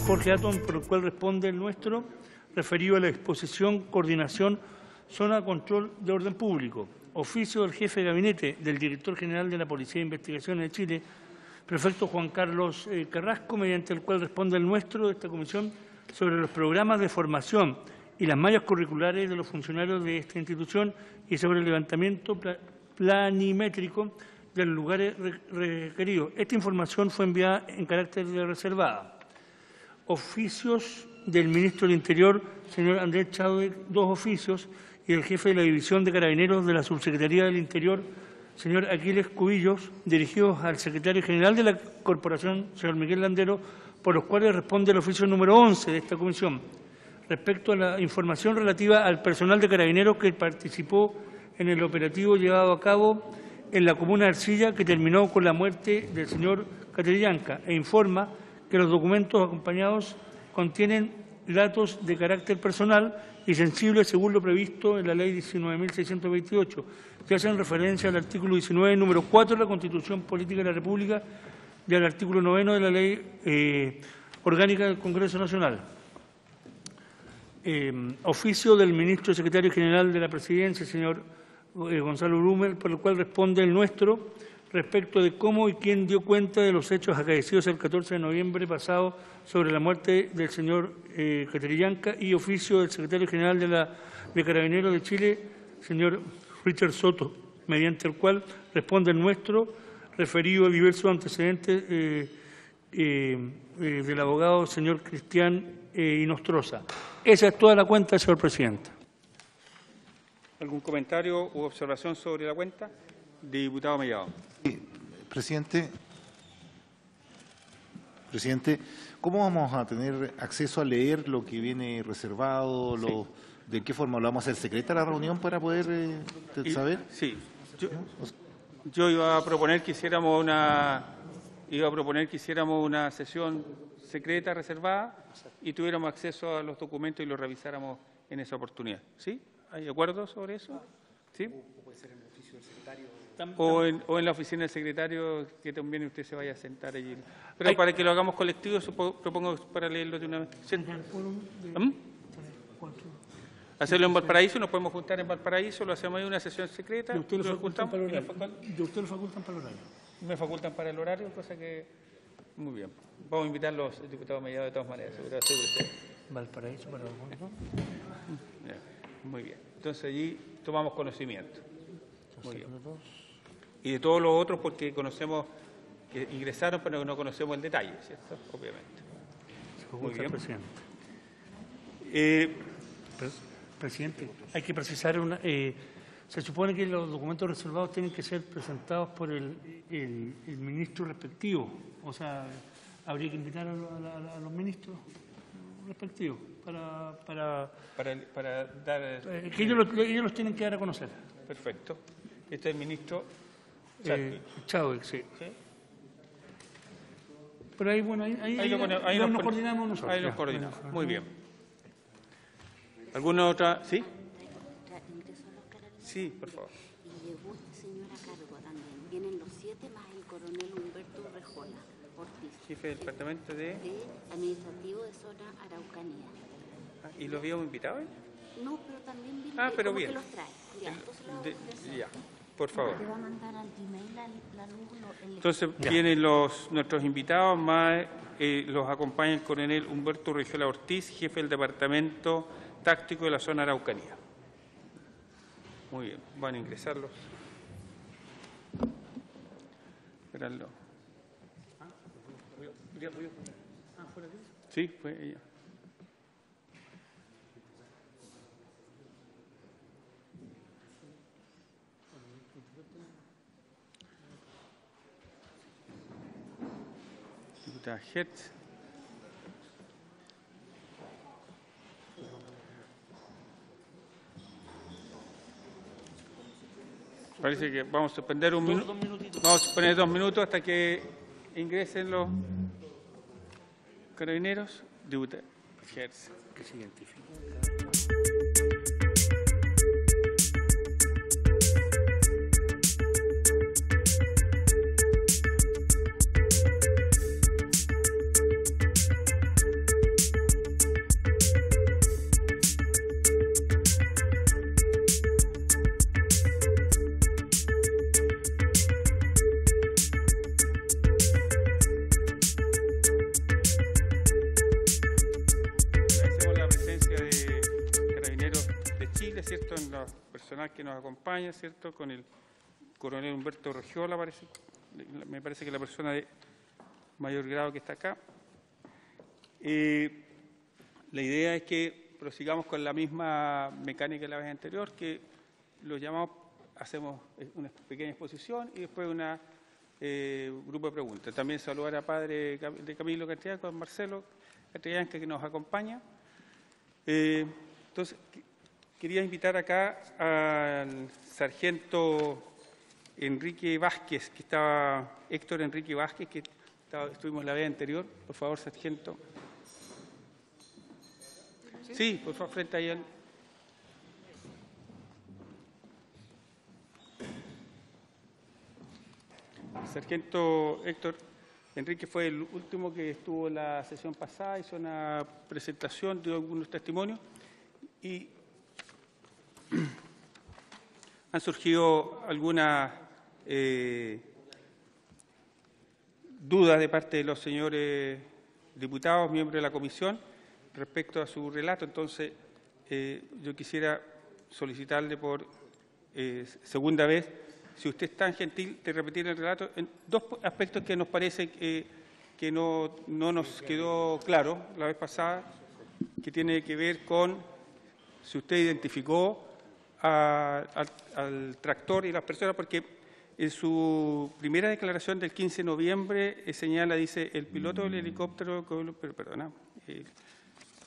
Jorge Atón, por el cual responde el nuestro, referido a la exposición, coordinación, zona de control de orden público. Oficio del jefe de gabinete del director general de la Policía de Investigaciones de Chile, prefecto Juan Carlos Carrasco, mediante el cual responde el nuestro de esta comisión sobre los programas de formación y las mallas curriculares de los funcionarios de esta institución y sobre el levantamiento planimétrico de los lugares requeridos. Esta información fue enviada en carácter de reservada. Oficios del ministro del Interior, señor Andrés Chadwick, 2 oficios, y el jefe de la División de Carabineros de la Subsecretaría del Interior, señor Aquiles Cubillos, dirigidos al secretario general de la Corporación, señor Miguel Landero, por los cuales responde el oficio número 11 de esta comisión, respecto a la información relativa al personal de Carabineros que participó en el operativo llevado a cabo en la comuna de Arcilla, que terminó con la muerte del señor Catrillanca, e informa que los documentos acompañados contienen datos de carácter personal y sensibles según lo previsto en la Ley 19.628, que hacen referencia al artículo 19, número 4 de la Constitución Política de la República y al artículo 9 de la Ley Orgánica del Congreso Nacional. Oficio del ministro secretario general de la Presidencia, señor Gonzalo Brumel, por el cual responde el nuestro respecto de cómo y quién dio cuenta de los hechos acaecidos el 14 de noviembre pasado sobre la muerte del señor Catrillanca, y oficio del secretario general de Carabineros de Chile, señor Richard Soto, mediante el cual responde el nuestro referido a diversos antecedentes del abogado señor Cristian Inostroza. Esa es toda la cuenta, señor presidente. ¿Algún comentario u observación sobre la cuenta? Diputado Mellado. Presidente, ¿cómo vamos a tener acceso a leer lo que viene reservado? ¿De qué forma lo vamos a hacer secreta la reunión para poder saber? Sí. Yo iba a proponer que hiciéramos una sesión secreta reservada y tuviéramos acceso a los documentos y los revisáramos en esa oportunidad. ¿Sí? ¿Hay acuerdo sobre eso? ¿Sí? ¿O puede ser en el oficio del secretario? O en la oficina del secretario, que también usted se vaya a sentar allí. Pero para que lo hagamos colectivo, propongo para leerlo de una vez. Hacerlo en Valparaíso, nos podemos juntar en Valparaíso, lo hacemos ahí una sesión secreta. ¿Y usted lo facultan para el horario? Me facultan para el horario, cosa que... Muy bien. Vamos a invitar a los diputados mediados de todas maneras. Valparaíso para los jóvenes. Muy bien. Entonces allí tomamos conocimiento. Muy bien. Y de todos los otros, porque conocemos que ingresaron, pero no conocemos el detalle, ¿cierto? Obviamente. Muy bien. Presidente, hay que precisar se supone que los documentos reservados tienen que ser presentados por el ministro respectivo. O sea, habría que invitar a los ministros respectivos para dar... que ellos los tienen que dar a conocer. Perfecto. Este es el ministro Chadwick, sí. Pero ahí, bueno, ahí nos coordinamos nosotros. Ahí nos coordinamos. Muy bien. ¿Alguna otra? ¿Sí? Sí, por favor. Y llegó este señor a cargo también. Vienen los 7 más el coronel Humberto Rejola Ortiz. Jefe del departamento de Administrativo de Zona Araucanía. ¿Y los habíamos invitado? No, pero también viene pero bien. que los trae. Ya, por favor. Te va a mandar al Gmail la luz. Entonces vienen nuestros invitados, más los acompaña el coronel Humberto Rejola Ortiz, jefe del departamento táctico de la zona Araucanía. Muy bien, van a ingresarlos. Esperadlo. Sí, fue ella. Diputada Hertz. Parece que vamos a suspender un minuto. Vamos a suspender 2 minutos hasta que ingresen los carabineros. Diputada Hertz. Que se identifique. ¿cierto?, en lo personal que nos acompaña, ¿cierto?, con el coronel Humberto Regiola, me parece que la persona de mayor grado que está acá. La idea es que prosigamos con la misma mecánica de la vez anterior, que lo llamamos, hacemos una pequeña exposición y después un grupo de preguntas. También saludar a padre de Camilo Cantillán, con Marcelo Cantillán, que nos acompaña. Entonces, quería invitar acá al sargento Enrique Vázquez, Héctor Enrique Vázquez, que estuvimos la vez anterior. Por favor, sargento. Sí, por favor, frente ahí. El sargento Héctor Enrique fue el último que estuvo en la sesión pasada, hizo una presentación, dio algunos testimonios y han surgido algunas dudas de parte de los señores diputados, miembros de la comisión, respecto a su relato. Entonces, yo quisiera solicitarle por segunda vez, si usted es tan gentil de repetir el relato, en dos aspectos que nos parece que no nos quedó claro la vez pasada, que tiene que ver con si usted identificó al tractor y las personas, porque en su primera declaración del 15 de noviembre señala, dice, el piloto del helicóptero, pero perdona,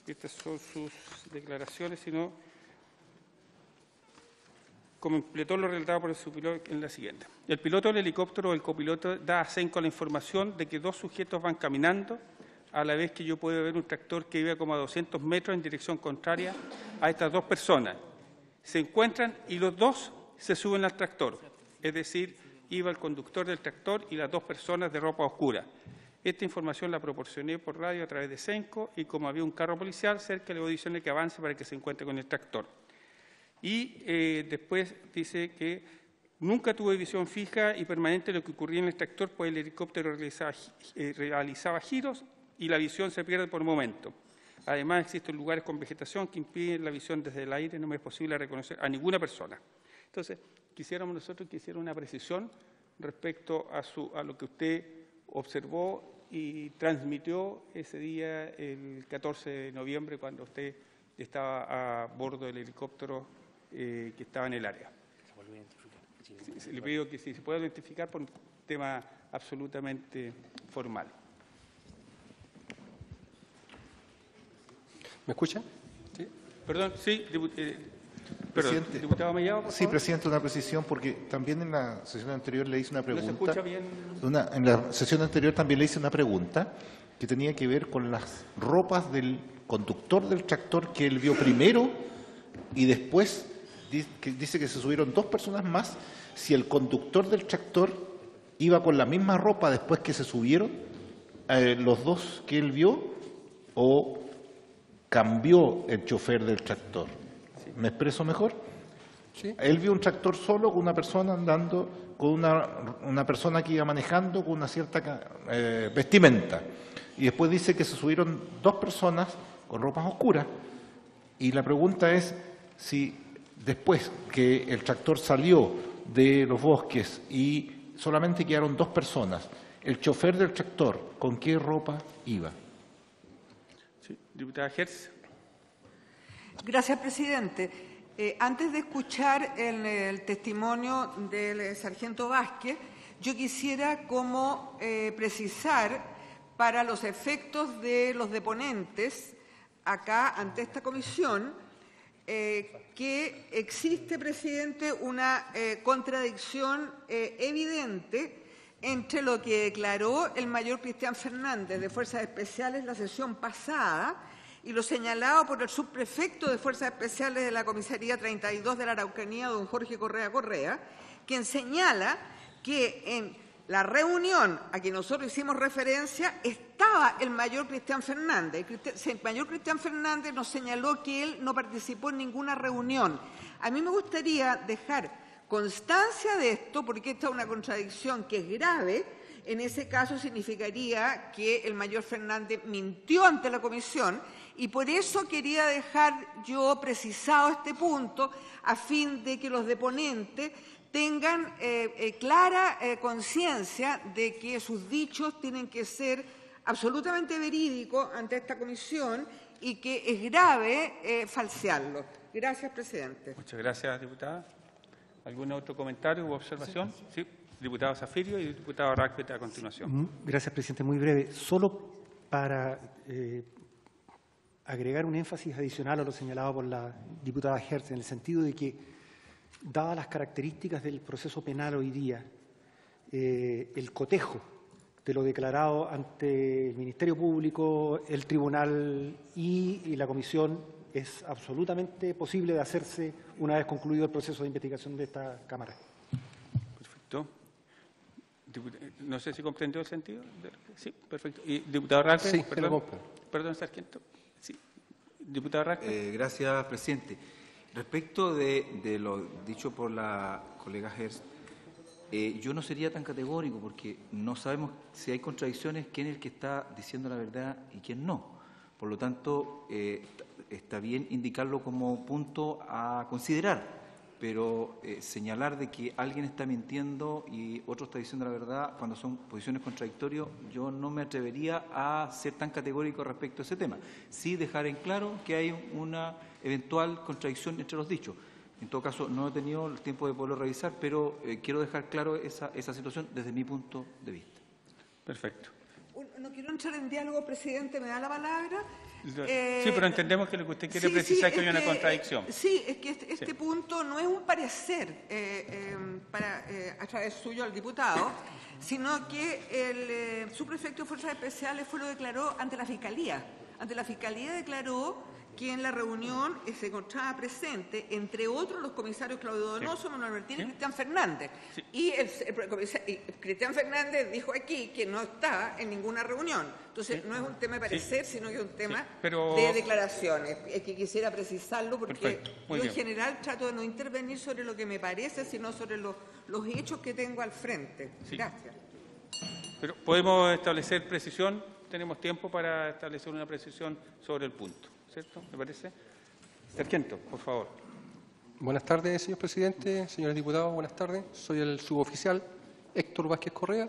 estas son sus declaraciones, sino completó lo relatado por su piloto en la siguiente. El piloto del helicóptero o el copiloto da a SENCO la información de que dos sujetos van caminando, a la vez que yo puedo ver un tractor que iba como a 200 metros en dirección contraria a estas dos personas. Se encuentran y los dos se suben al tractor, es decir, iba el conductor del tractor y las dos personas de ropa oscura. Esta información la proporcioné por radio a través de SENCO y como había un carro policial cerca, le audicioné que avance para que se encuentre con el tractor. Y después dice que nunca tuve visión fija y permanente de lo que ocurría en el tractor, pues el helicóptero realizaba giros y la visión se pierde por momento. Además, existen lugares con vegetación que impiden la visión desde el aire, no me es posible reconocer a ninguna persona. Entonces, quisiéramos nosotros que hiciera una precisión respecto a lo que usted observó y transmitió ese día, el 14 de noviembre, cuando usted estaba a bordo del helicóptero que estaba en el área. Le pido que si se pueda identificar por un tema absolutamente formal. ¿Me escuchan? ¿Sí? Perdón, sí, Presidente, diputado Mellado, por sí, favor. presidente, una precisión, porque también en la sesión anterior le hice una pregunta. ¿No se escucha bien? En la sesión anterior también le hice una pregunta que tenía que ver con las ropas del conductor del tractor que él vio primero y después dice que se subieron dos personas más. Si el conductor del tractor iba con la misma ropa después que se subieron los dos que él vio o cambió el chofer del tractor. ¿Me expreso mejor? Sí. Él vio un tractor solo con una persona andando, con una persona que iba manejando con una cierta vestimenta. Y después dice que se subieron dos personas con ropas oscuras. Y la pregunta es si después que el tractor salió de los bosques y solamente quedaron dos personas, el chofer del tractor, ¿con qué ropa iba? Sí, diputada Hertz. Gracias, presidente. Antes de escuchar el testimonio del sargento Vázquez, yo quisiera como precisar para los efectos de los deponentes acá ante esta comisión que existe, presidente, una contradicción evidente entre lo que declaró el mayor Cristian Fernández de Fuerzas Especiales la sesión pasada y lo señalado por el subprefecto de Fuerzas Especiales de la Comisaría 32 de la Araucanía, don Jorge Correa Correa, quien señala que en la reunión a que nosotros hicimos referencia estaba el mayor Cristian Fernández. El mayor Cristian Fernández nos señaló que él no participó en ninguna reunión. A mí me gustaría dejar constancia de esto, porque esta es una contradicción que es grave En ese caso significaría que el mayor Fernández mintió ante la comisión y por eso quería dejar yo precisado este punto a fin de que los deponentes tengan clara conciencia de que sus dichos tienen que ser absolutamente verídicos ante esta comisión y que es grave falsearlos. Gracias, presidente. Muchas gracias, diputada. ¿Algún otro comentario u observación? Sí. Diputado Zafirio y diputado Rackwitz a continuación. Gracias, presidente. Muy breve. Solo para agregar un énfasis adicional a lo señalado por la diputada Hertz, en el sentido de que, dadas las características del proceso penal hoy día, el cotejo de lo declarado ante el Ministerio Público, el Tribunal y la Comisión es absolutamente posible de hacerse una vez concluido el proceso de investigación de esta Cámara. Perfecto. No sé si comprendió el sentido. Sí, perfecto. ¿Y diputado Rackwitz? Sí, perdón, sargento. Sí. Diputado Rackwitz. Gracias, presidente. Respecto de lo dicho por la colega Hertz, yo no sería tan categórico porque no sabemos si hay contradicciones, quién es el que está diciendo la verdad y quién no. Por lo tanto, está bien indicarlo como punto a considerar, pero señalar de que alguien está mintiendo y otro está diciendo la verdad cuando son posiciones contradictorias, yo no me atrevería a ser tan categórico respecto a ese tema. Sí dejar en claro que hay una eventual contradicción entre los dichos. En todo caso, no he tenido el tiempo de poderlo revisar, pero quiero dejar claro esa situación desde mi punto de vista. Perfecto. No quiero entrar en diálogo, presidente, ¿me da la palabra? Sí, pero entendemos que lo que usted quiere precisar es que hay una contradicción. Sí, es que este punto no es un parecer a través suyo al diputado, sino que el subprefecto de Fuerzas Especiales lo declaró ante la Fiscalía. Ante la Fiscalía declaró que en la reunión se encontraba presente, entre otros, los comisarios Claudio Donoso, Manuel Martínez y Cristian Fernández. Sí. Y Cristian Fernández dijo aquí que no está en ninguna reunión. Entonces, no es un tema de parecer, sino que es un tema de declaraciones. Es que quisiera precisarlo porque yo en general trato de no intervenir sobre lo que me parece, sino sobre los hechos que tengo al frente. Sí. Gracias. Pero podemos establecer precisión, tenemos tiempo para establecer una precisión sobre el punto. ¿Cierto? ¿Me parece? Sargento, por favor. Buenas tardes, señor presidente, señores diputados, buenas tardes. Soy el suboficial Héctor Vázquez Correa.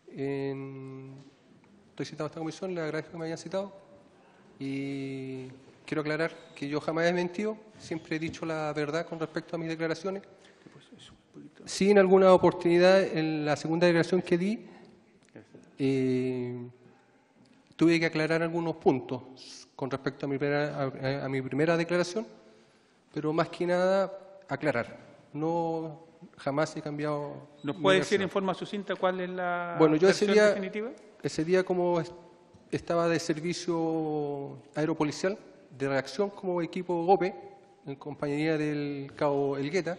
Estoy citado a esta comisión, le agradezco que me hayan citado. Y quiero aclarar que yo jamás he mentido, siempre he dicho la verdad con respecto a mis declaraciones. Sí, en alguna oportunidad, en la segunda declaración que di, tuve que aclarar algunos puntos con respecto a mi primera declaración, pero más que nada aclarar. No, jamás he cambiado. ¿Nos puede decir en forma sucinta cuál es la versión definitiva? Ese día, como estaba de servicio aeropolicial, de reacción como equipo GOPE, en compañía del cabo Elgueta,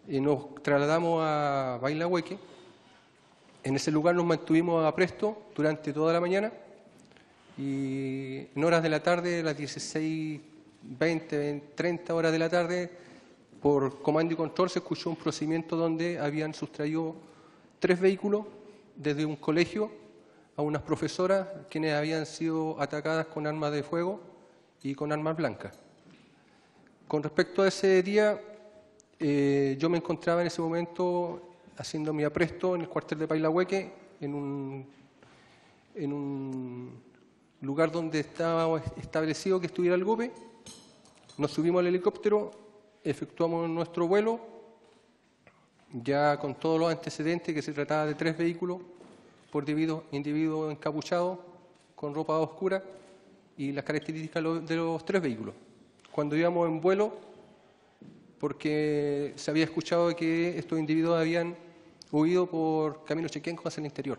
y nos trasladamos a Bailahueque. En ese lugar nos mantuvimos a presto durante toda la mañana. Y en horas de la tarde, las 16:20, 30 horas de la tarde, por comando y control se escuchó un procedimiento donde habían sustraído 3 vehículos desde un colegio a unas profesoras quienes habían sido atacadas con armas de fuego y con armas blancas. Con respecto a ese día, yo me encontraba en ese momento haciendo mi apresto en el cuartel de Bailahueque, en un lugar donde estaba establecido que estuviera el GOPE. Nos subimos al helicóptero, efectuamos nuestro vuelo, ya con todos los antecedentes, que se trataba de 3 vehículos por individuos encapuchados con ropa oscura y las características de los 3 vehículos. Cuando íbamos en vuelo, porque se había escuchado que estos individuos habían huido por Camino Chequenco hacia el interior.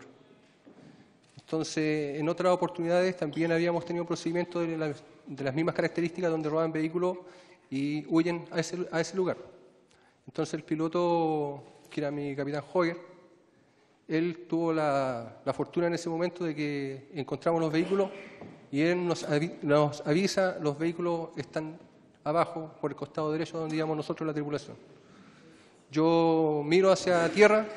Entonces, en otras oportunidades también habíamos tenido procedimientos de las mismas características donde roban vehículos y huyen a ese lugar. Entonces, el piloto, que era mi capitán Hoyer, él tuvo la fortuna en ese momento de que encontramos los vehículos y él nos avisa: los vehículos están abajo, por el costado derecho, donde íbamos nosotros la tripulación. Yo miro hacia tierra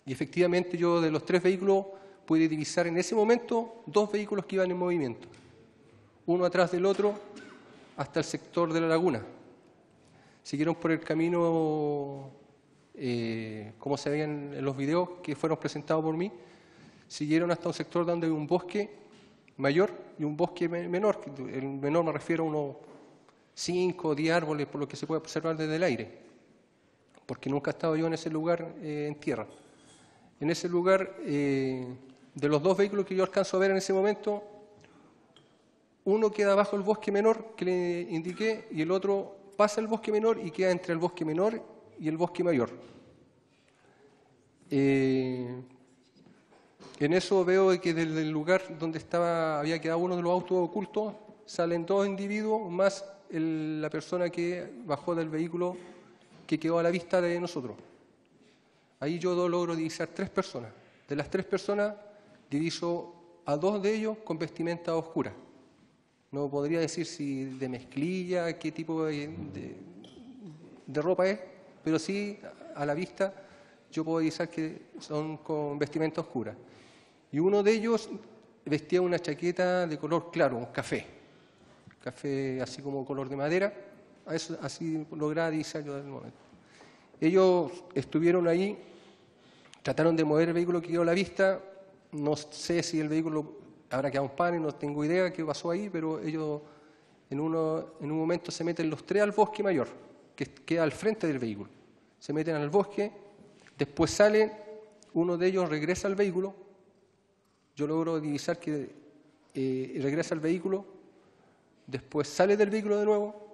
Y efectivamente yo de los 3 vehículos pude divisar en ese momento 2 vehículos que iban en movimiento, uno atrás del otro hasta el sector de la laguna. Siguieron por el camino, como se veían en los videos que fueron presentados por mí, siguieron hasta un sector donde hay un bosque mayor y un bosque menor. El menor me refiero a unos 5 o 10 árboles, por lo que se puede observar desde el aire, porque nunca he estado yo en ese lugar en tierra. En ese lugar, de los 2 vehículos que yo alcanzo a ver en ese momento, uno queda bajo el bosque menor que le indiqué y el otro pasa el bosque menor y queda entre el bosque menor y el bosque mayor. En eso veo que desde el lugar donde había quedado uno de los autos ocultos, salen 2 individuos más la persona que bajó del vehículo que quedó a la vista de nosotros. Ahí yo logro divisar 3 personas. De las 3 personas, diviso a 2 de ellos con vestimenta oscura. No podría decir si de mezclilla, qué tipo de ropa es, pero sí a la vista yo puedo divisar que son con vestimenta oscura. Y uno de ellos vestía una chaqueta de color claro, un café así como color de madera. Así lograba divisar yo del momento. Ellos estuvieron ahí, trataron de mover el vehículo que quedó a la vista. No sé si el vehículo habrá quedado un panel, no tengo idea qué pasó ahí, pero ellos en un momento se meten los 3 al bosque mayor, que queda al frente del vehículo. Se meten al bosque, después salen, uno de ellos regresa al vehículo. Yo logro divisar que regresa al vehículo, después sale del vehículo de nuevo,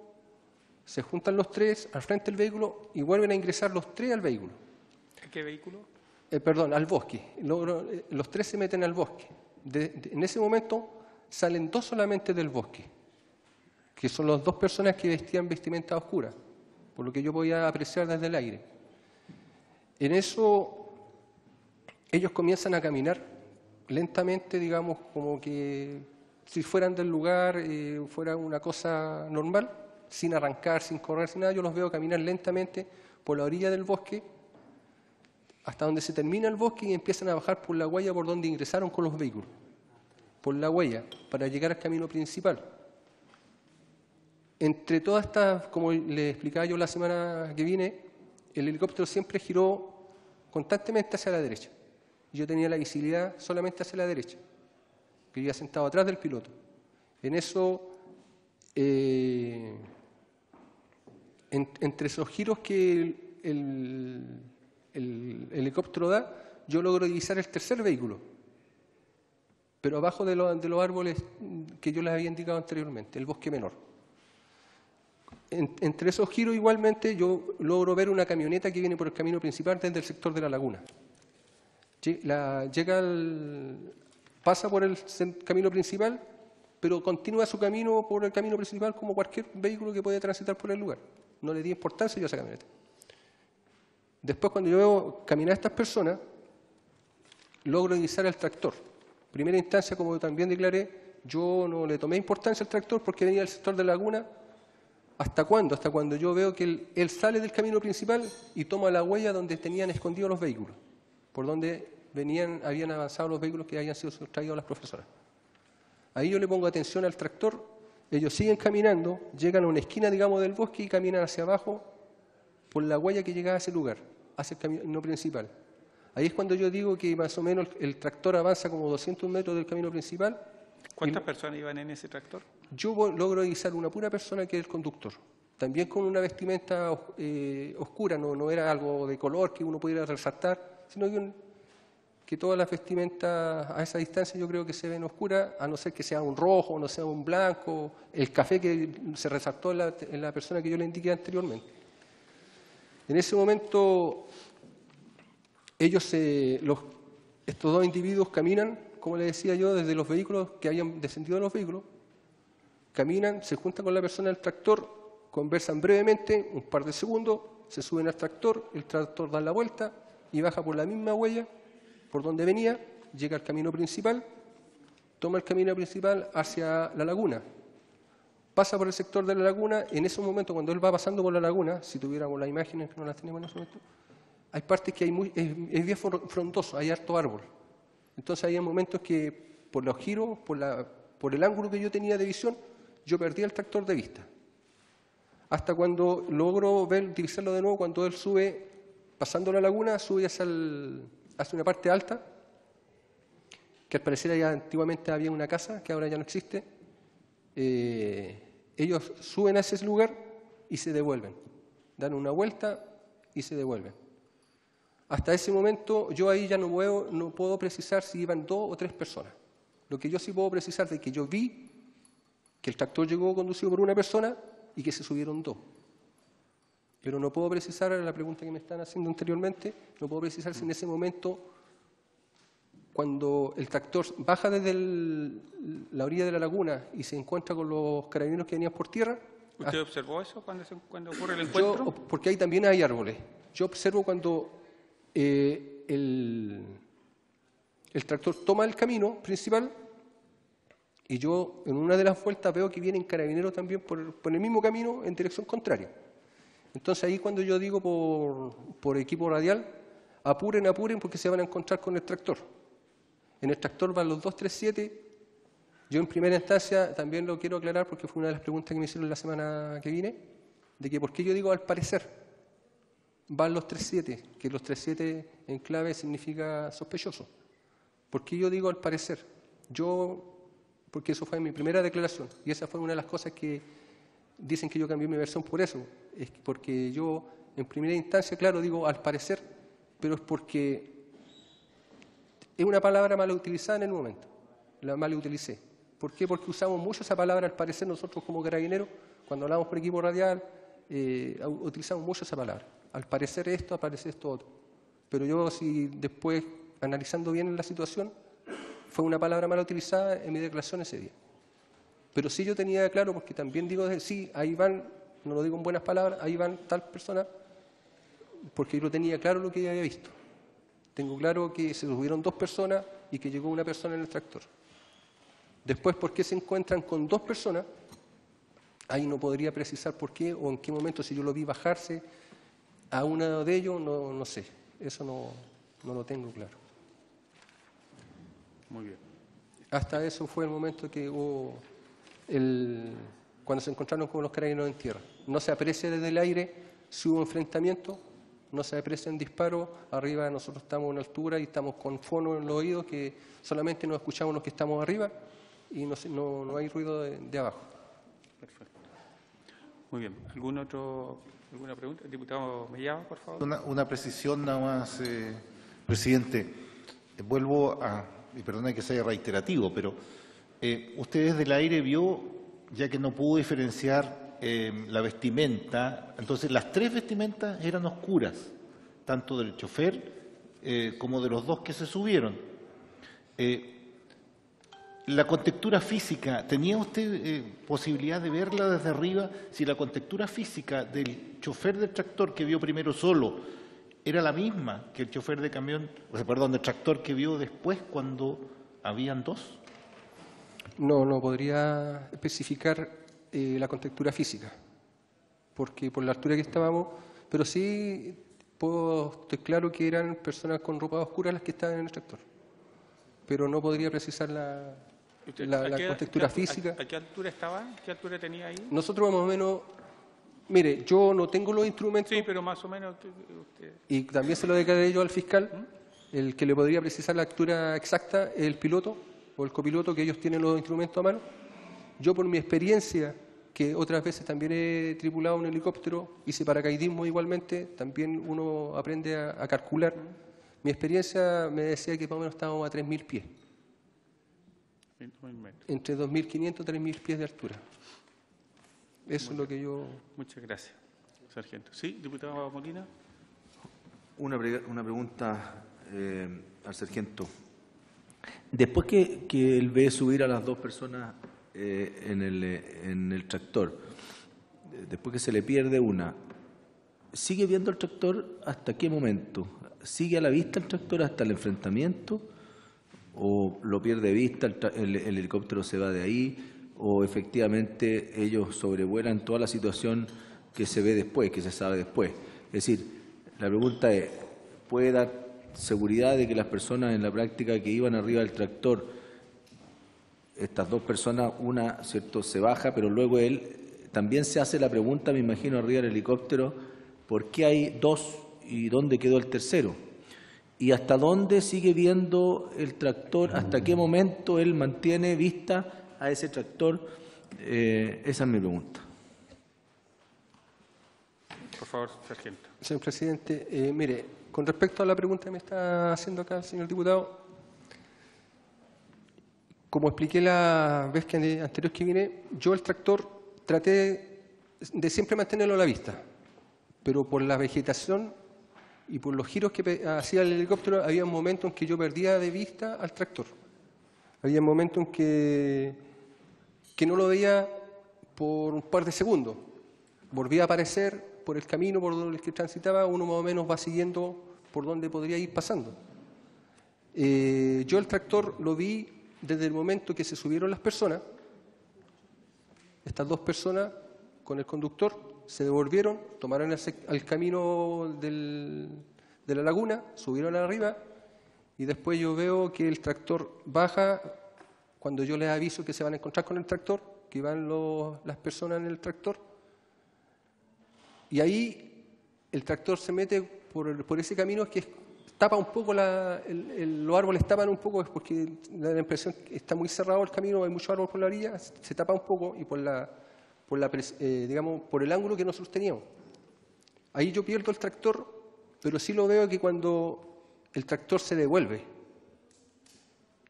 se juntan los 3 al frente del vehículo y vuelven a ingresar los 3 al vehículo. ¿A qué vehículo? Perdón, al bosque. Los 3 se meten al bosque. En ese momento salen 2 solamente del bosque, que son las 2 personas que vestían vestimenta oscura, por lo que yo podía apreciar desde el aire. En eso ellos comienzan a caminar lentamente, digamos, como que si fueran del lugar, fuera una cosa normal, sin arrancar, sin correr, sin nada. Yo los veo caminar lentamente por la orilla del bosque hasta donde se termina el bosque y empiezan a bajar por la huella por donde ingresaron con los vehículos, por la huella, para llegar al camino principal. Entre todas estas, como les explicaba yo la semana que viene, el helicóptero siempre giró constantemente hacia la derecha. Yo tenía la visibilidad solamente hacia la derecha, que iba sentado atrás del piloto. En eso, entre esos giros que el helicóptero da, yo logro divisar el 3er vehículo, pero abajo de los árboles que yo les había indicado anteriormente, el bosque menor. Entre esos giros igualmente yo logro ver una camioneta que viene por el camino principal desde el sector de la laguna. Pasa por el camino principal, pero continúa su camino por el camino principal como cualquier vehículo que puede transitar por el lugar. No le di importancia yo a esa camioneta. Después, cuando yo veo caminar a estas personas, logro divisar el tractor. Primera instancia, como también declaré, yo no le tomé importancia al tractor porque venía del sector de la laguna. ¿Hasta cuándo? Hasta cuando yo veo que él sale del camino principal y toma la huella donde tenían escondidos los vehículos, por donde habían avanzado los vehículos que habían sido sustraídos a las profesoras. Ahí yo le pongo atención al tractor, ellos siguen caminando, llegan a una esquina, digamos, del bosque y caminan hacia abajo por la huella que llegaba a ese lugar, hacia el camino principal. Ahí es cuando yo digo que más o menos el tractor avanza como 200 metros del camino principal. ¿Cuántas personas iban en ese tractor? Yo logro divisar una pura persona que es el conductor, también con una vestimenta oscura, no era algo de color que uno pudiera resaltar, sino que todas las vestimentas a esa distancia yo creo que se ven oscuras, a no ser que sea un rojo, no sea un blanco, el café que se resaltó en la persona que yo le indiqué anteriormente. En ese momento, estos 2 individuos caminan, como les decía yo, desde los vehículos que habían descendido de los vehículos, caminan, se juntan con la persona del tractor, conversan brevemente, un par de segundos, se suben al tractor, el tractor da la vuelta y baja por la misma huella por donde venía, llega al camino principal, toma el camino principal hacia la laguna, pasa por el sector de la laguna. En ese momento, cuando él va pasando por la laguna, si tuviéramos las imágenes, que no las tenemos en ese momento, hay partes que es bien frondoso, hay harto árbol. Entonces hay momentos que por los giros, por el ángulo que yo tenía de visión, yo perdía el tractor de vista. Hasta cuando logro divisarlo de nuevo, cuando él sube, pasando la laguna, sube hacia una parte alta, que al parecer allá antiguamente había una casa, que ahora ya no existe. Ellos suben a ese lugar y se devuelven. Dan una vuelta y se devuelven. Hasta ese momento yo ahí ya no puedo precisar si iban 2 o 3 personas. Lo que yo sí puedo precisar es que yo vi que el tractor llegó conducido por una persona y que se subieron 2. Pero no puedo precisar, la pregunta que me están haciendo anteriormente, no puedo precisar si en ese momento, cuando el tractor baja desde la orilla de la laguna y se encuentra con los carabineros que venían por tierra. ¿Usted observó eso cuando ocurre el encuentro? Porque ahí también hay árboles. Yo observo cuando el tractor toma el camino principal y yo en una de las vueltas veo que vienen carabineros también por el mismo camino en dirección contraria. Entonces ahí cuando yo digo por equipo radial, apuren porque se van a encontrar con el tractor. En el tractor van los 237. Yo en primera instancia también lo quiero aclarar porque fue una de las preguntas que me hicieron la semana que vine, de que por qué yo digo al parecer van los 37, que los 37 en clave significa sospechoso. ¿Por qué yo digo al parecer? Porque eso fue mi primera declaración y esa fue una de las cosas que dicen que yo cambié mi versión por eso. Es porque yo en primera instancia, claro, digo al parecer, pero es porque es una palabra mal utilizada en el momento. La mal utilicé. ¿Por qué? Porque usamos mucho esa palabra al parecer nosotros como carabineros, cuando hablamos por equipo radial, utilizamos mucho esa palabra. Al parecer esto, al parecer esto otro. Pero yo, si después, analizando bien la situación, fue una palabra mal utilizada en mi declaración ese día. Pero sí yo tenía claro, porque también digo, sí, ahí van, no lo digo en buenas palabras, ahí van tal persona, porque yo tenía claro lo que yo había visto. Tengo claro que se subieron 2 personas y que llegó una persona en el tractor. Después, ¿por qué se encuentran con 2 personas? Ahí no podría precisar por qué o en qué momento, si yo lo vi bajarse a uno de ellos, no sé. Eso no lo tengo claro. Muy bien. Hasta eso fue el momento que hubo cuando se encontraron con los carabineros en tierra. No se aprecia desde el aire si hubo enfrentamiento, no se aprecia un disparo. Arriba nosotros estamos en altura y estamos con fono en los oídos que solamente nos escuchamos los que estamos arriba y no hay ruido de abajo. Perfecto. Muy bien. ¿Alguna pregunta? El diputado Mellado, por favor. Una precisión nada más, presidente. Vuelvo y perdone que sea reiterativo, pero usted desde el aire vio, ya que no pudo diferenciar la vestimenta, entonces las 3 vestimentas eran oscuras, tanto del chofer como de los 2 que se subieron. La contextura física, ¿tenía usted posibilidad de verla desde arriba? Si la contextura física del chofer del tractor que vio primero solo era la misma que el chofer de camión, del tractor que vio después cuando habían 2. No podría especificar la contextura física, porque por la altura que estábamos, pero sí estoy claro que eran personas con ropa oscura las que estaban en el tractor, pero no podría precisar la contextura física. ¿A qué altura estaba? ¿Qué altura tenía ahí? Nosotros más o menos, mire, yo no tengo los instrumentos. Sí, pero más o menos usted. Y también se lo declaré yo al fiscal, el que le podría precisar la altura exacta es el piloto o el copiloto, que ellos tienen los instrumentos a mano. Yo por mi experiencia, que otras veces también he tripulado un helicóptero, hice paracaidismo igualmente, también uno aprende a calcular. Mi experiencia me decía que más o menos estábamos a 3.000 pies. Entre 2.500 y 3.000 pies de altura. Eso es lo que yo... Muchas gracias, sargento. Sí, diputado Molina. Una pregunta al sargento. Después que él ve subir a las 2 personas en el tractor, después que se le pierde una, ¿sigue viendo el tractor hasta qué momento? ¿Sigue a la vista el tractor hasta el enfrentamiento? ¿O lo pierde de vista, el helicóptero se va de ahí? ¿O efectivamente ellos sobrevuelan toda la situación que se ve después, que se sabe después? Es decir, la pregunta es, puede dar seguridad de que las personas en la práctica que iban arriba del tractor, estas dos personas, una, ¿cierto?, se baja, pero luego él también se hace la pregunta, me imagino, arriba del helicóptero, ¿por qué hay dos y dónde quedó el tercero? ¿Y hasta dónde sigue viendo el tractor? ¿Hasta qué momento él mantiene vista a ese tractor? Esa es mi pregunta. Por favor, sargento. Señor presidente, mire, con respecto a la pregunta que me está haciendo acá el señor diputado, como expliqué la vez anterior que vine, yo el tractor traté de siempre mantenerlo a la vista, pero por la vegetación y por los giros que hacía el helicóptero, había un momento en que yo perdía de vista al tractor. Había un momento en que no lo veía por un par de segundos. Volvía a aparecer por el camino por el que transitaba, uno más o menos va siguiendo por donde podría ir pasando. Yo el tractor lo vi desde el momento que se subieron las personas, estas dos personas con el conductor, se devolvieron, tomaron el camino de la laguna, subieron arriba y después yo veo que el tractor baja cuando yo les aviso que se van a encontrar con el tractor, que van las personas en el tractor. Y ahí el tractor se mete por ese camino que tapa un poco, los árboles tapan un poco, es porque da la impresión que está muy cerrado el camino, hay mucho árbol por la orilla, se tapa un poco y digamos, por el ángulo que nosotros teníamos. Ahí yo pierdo el tractor, pero sí lo veo que cuando el tractor se devuelve,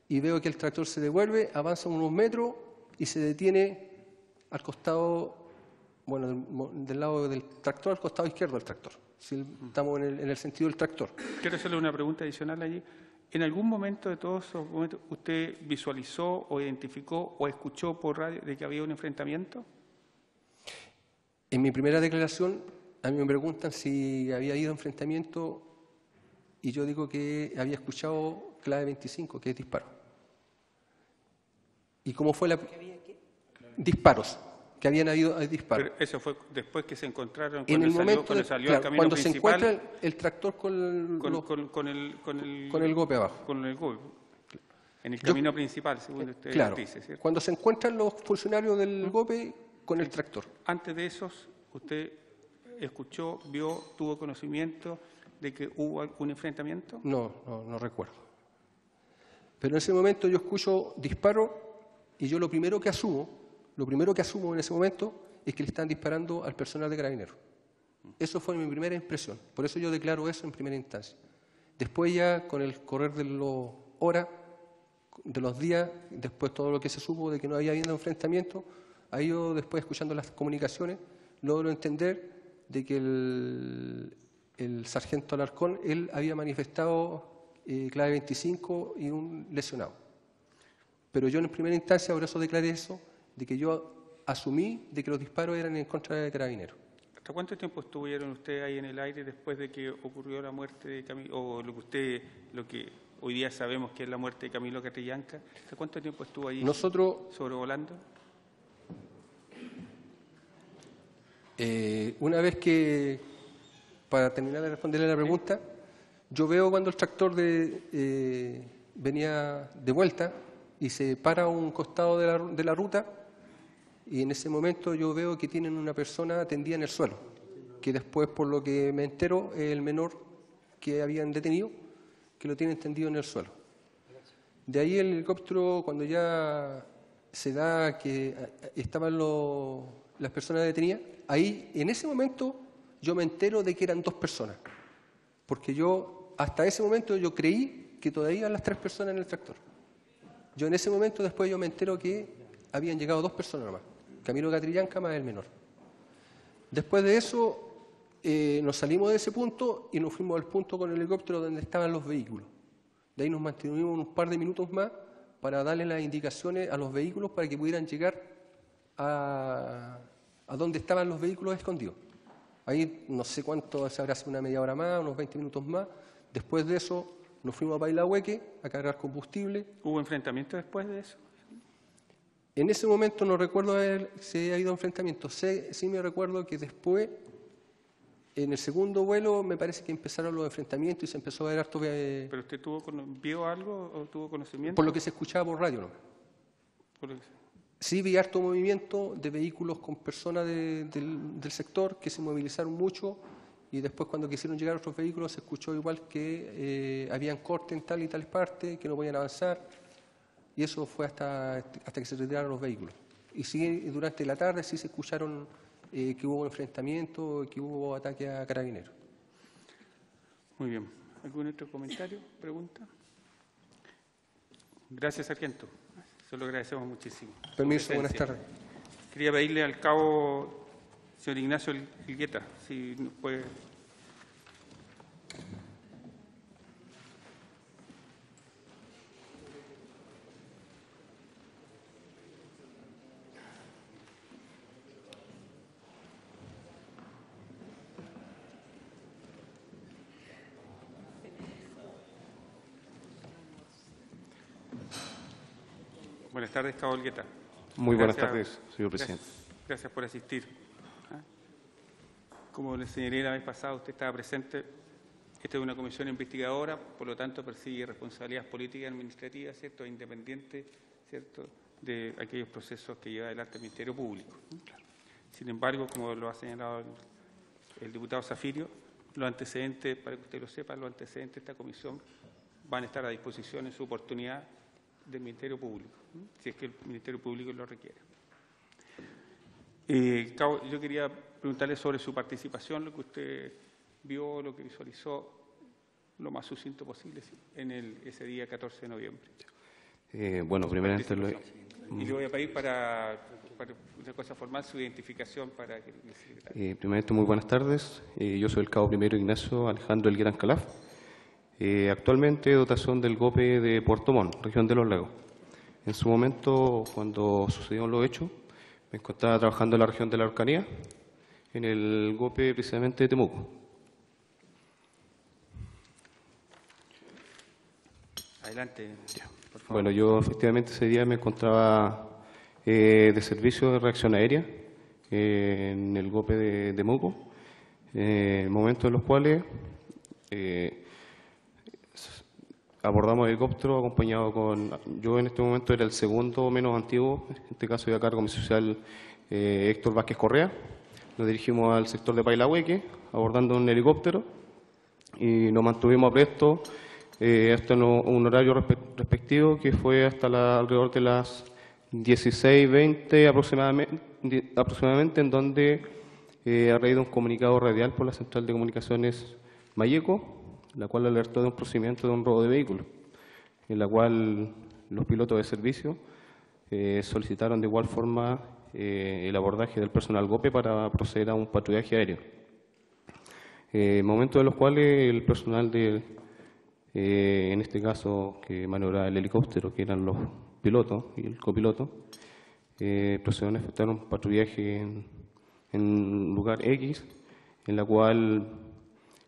y veo que el tractor se devuelve, avanza unos metros y se detiene al costado, bueno, del lado del tractor, al costado izquierdo del tractor. Si estamos en el sentido del tractor. Quiero hacerle una pregunta adicional allí. ¿En algún momento de todos esos momentos usted visualizó o identificó o escuchó por radio de que había un enfrentamiento? En mi primera declaración, a mí me preguntan si había ido a enfrentamiento y yo digo que había escuchado clave 25, que es disparo. ¿Y cómo fue la...? Disparos, que habían habido disparos. Pero eso fue después que se encontraron, en el momento cuando salió claro, al camino cuando principal. Se encuentra el tractor con el golpe abajo. Con el golpe. En el camino principal, según usted claro, dice, ¿cierto? Cuando se encuentran los funcionarios del golpe con el tractor. Antes de esos, ¿usted escuchó, vio, tuvo conocimiento de que hubo algún enfrentamiento? No recuerdo. Pero en ese momento yo escucho disparo y yo lo primero que asumo en ese momento es que le están disparando al personal de Carabineros. Eso fue mi primera impresión. Por eso yo declaro eso en primera instancia. Después ya, con el correr de las horas, de los días, después todo lo que se supo de que no había habido enfrentamiento, ahí yo después, escuchando las comunicaciones, logro entender de que el sargento Alarcón, él había manifestado clave 25 y un lesionado. Pero yo en primera instancia, por eso declaré eso, de que yo asumí de que los disparos eran en contra de Carabineros. ¿Hasta cuánto tiempo estuvieron ustedes ahí en el aire después de que ocurrió la muerte de Camilo, o lo que hoy día sabemos que es la muerte de Camilo Catrillanca? ¿Hasta cuánto tiempo estuvo ahí sobrevolando? Una vez que, para terminar de responderle la pregunta, yo veo cuando el tractor venía de vuelta y se para a un costado de la ruta, y en ese momento yo veo que tienen una persona tendida en el suelo, que después, por lo que me entero, es el menor que habían detenido, que lo tienen tendido en el suelo. De ahí el helicóptero, cuando ya se da que estaban las personas detenidas, ahí en ese momento yo me entero de que eran dos personas, porque yo hasta ese momento yo creí que todavía eran las tres personas en el tractor. Yo en ese momento después yo me entero que habían llegado dos personas nomás, Camilo Catrillanca más el menor. Después de eso nos salimos de ese punto y nos fuimos al punto con el helicóptero donde estaban los vehículos. De ahí nos mantuvimos un par de minutos más para darle las indicaciones a los vehículos para que pudieran llegar a donde estaban los vehículos escondidos. Ahí no sé cuánto, se habrá sido una media hora más, unos 20 minutos más. Después de eso nos fuimos a Pailahueque a cargar combustible. ¿Hubo enfrentamiento después de eso? En ese momento no recuerdo si ha ido a enfrentamiento. Sí me recuerdo que después En el segundo vuelo me parece que empezaron los enfrentamientos y se empezó a ver harto... ¿Pero usted vio algo o tuvo conocimiento? Por lo que se escuchaba por radio, ¿no? Por lo que- Sí vi harto movimiento de vehículos con personas del sector que se movilizaron mucho y después cuando quisieron llegar otros vehículos se escuchó igual que habían corte en tal y tal parte, que no podían avanzar y eso fue hasta que se retiraron los vehículos. Y sí, durante la tarde sí se escucharon que hubo enfrentamiento, que hubo ataque a carabineros. Muy bien. ¿Algún otro comentario, pregunta? Gracias, sargento. Se lo agradecemos muchísimo. Permiso, Su buenas presencia. tardes. Quería pedirle al cabo, señor Ignacio Elgueta, si nos puede... Buenas tardes, cabo Elgueta. Muy buenas Gracias. tardes, señor presidente. Gracias por asistir. Como le señalé la vez pasada, usted estaba presente. Esta es una comisión investigadora, por lo tanto persigue responsabilidades políticas y administrativas, ¿cierto?, e independientes, ¿cierto?, de aquellos procesos que lleva adelante el Ministerio Público. Sin embargo, como lo ha señalado el diputado Zafirio, los antecedentes, para que usted lo sepa, los antecedentes de esta comisión van a estar a disposición en su oportunidad del Ministerio Público, si es que el Ministerio Público lo requiere. Cabo, yo quería preguntarle sobre su participación, lo que usted vio, lo que visualizó, lo más sucinto posible en ese día 14 de noviembre. Bueno, primeramente Y le voy a pedir para una cosa formal su identificación para que el secretario. primeramente, muy buenas tardes. Yo soy el cabo primero Ignacio Alejandro Elgueta Calaf. Actualmente dotación del GOPE de Puerto Montt, región de Los Lagos. En su momento, cuando sucedieron los hechos, me encontraba trabajando en la región de la Araucanía, en el GOPE precisamente de Temuco. Adelante, por favor. Bueno, yo efectivamente ese día me encontraba de servicio de reacción aérea en el GOPE de Temuco, momentos en los cuales abordamos el helicóptero acompañado con... Yo en este momento era el segundo menos antiguo, en este caso iba a cargo mi social Héctor Vázquez Correa. Nos dirigimos al sector de Pailahueque, abordando un helicóptero y nos mantuvimos a presto hasta un horario respectivo que fue hasta alrededor de las 16:20 aproximadamente, en donde a raíz de un comunicado radial por la Central de Comunicaciones Mayeco, la cual alertó de un procedimiento de un robo de vehículos, en la cual los pilotos de servicio solicitaron de igual forma el abordaje del personal GOPE para proceder a un patrullaje aéreo. Momentos en los cuales el personal en este caso que maniobraba el helicóptero, que eran los pilotos y el copiloto, procedieron a efectuar un patrullaje en un lugar X, en la cual,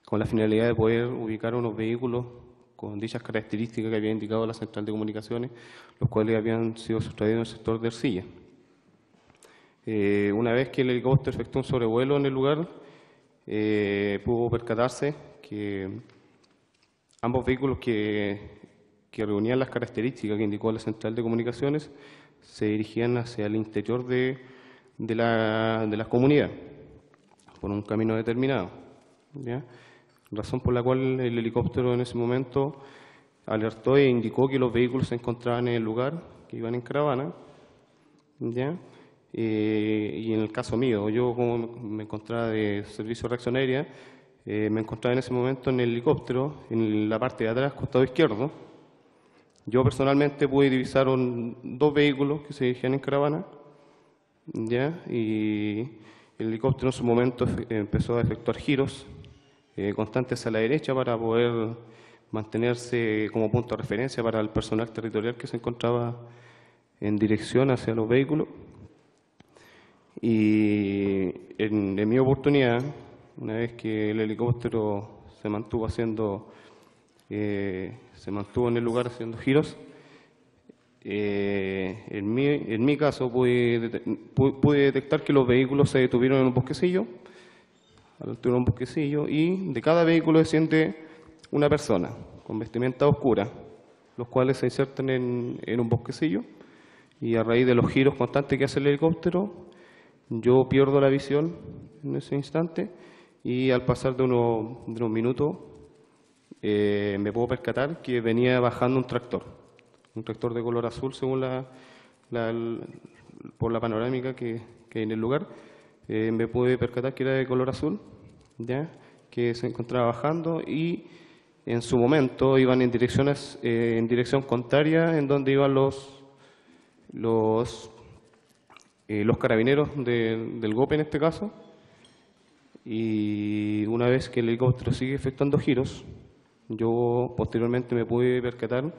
con la finalidad de poder ubicar unos vehículos con dichas características que había indicado la Central de Comunicaciones, los cuales habían sido sustraídos en el sector de Ercilla. Una vez que el helicóptero efectuó un sobrevuelo en el lugar, pudo percatarse que ambos vehículos que reunían las características que indicó la Central de Comunicaciones se dirigían hacia el interior de la comunidad, por un camino determinado, ¿ya? Razón por la cual el helicóptero en ese momento alertó e indicó que los vehículos se encontraban en el lugar, que iban en caravana, ¿ya? Y en el caso mío, yo como me encontraba de servicio de reacción aérea, me encontraba en ese momento en el helicóptero, en la parte de atrás, costado izquierdo. Yo personalmente pude divisar dos vehículos que se dirigían en caravana, ¿ya? Y el helicóptero en su momento empezó a efectuar giros constantes a la derecha para poder mantenerse como punto de referencia para el personal territorial que se encontraba en dirección hacia los vehículos. Y en mi oportunidad, una vez que el helicóptero se mantuvo en el lugar haciendo giros, en mi caso pude detectar que los vehículos se detuvieron en un bosquecillo a la altura de un bosquecillo, y de cada vehículo desciende una persona con vestimenta oscura, los cuales se insertan en un bosquecillo, y a raíz de los giros constantes que hace el helicóptero, yo pierdo la visión en ese instante, y al pasar de unos minutos me puedo percatar que venía bajando un tractor de color azul según por la panorámica que hay en el lugar. Me pude percatar que era de color azul, ¿ya? Que se encontraba bajando, y en su momento iban en dirección contraria, en donde iban los carabineros del GOPE en este caso. Y una vez que el helicóptero sigue efectuando giros, yo posteriormente me pude percatar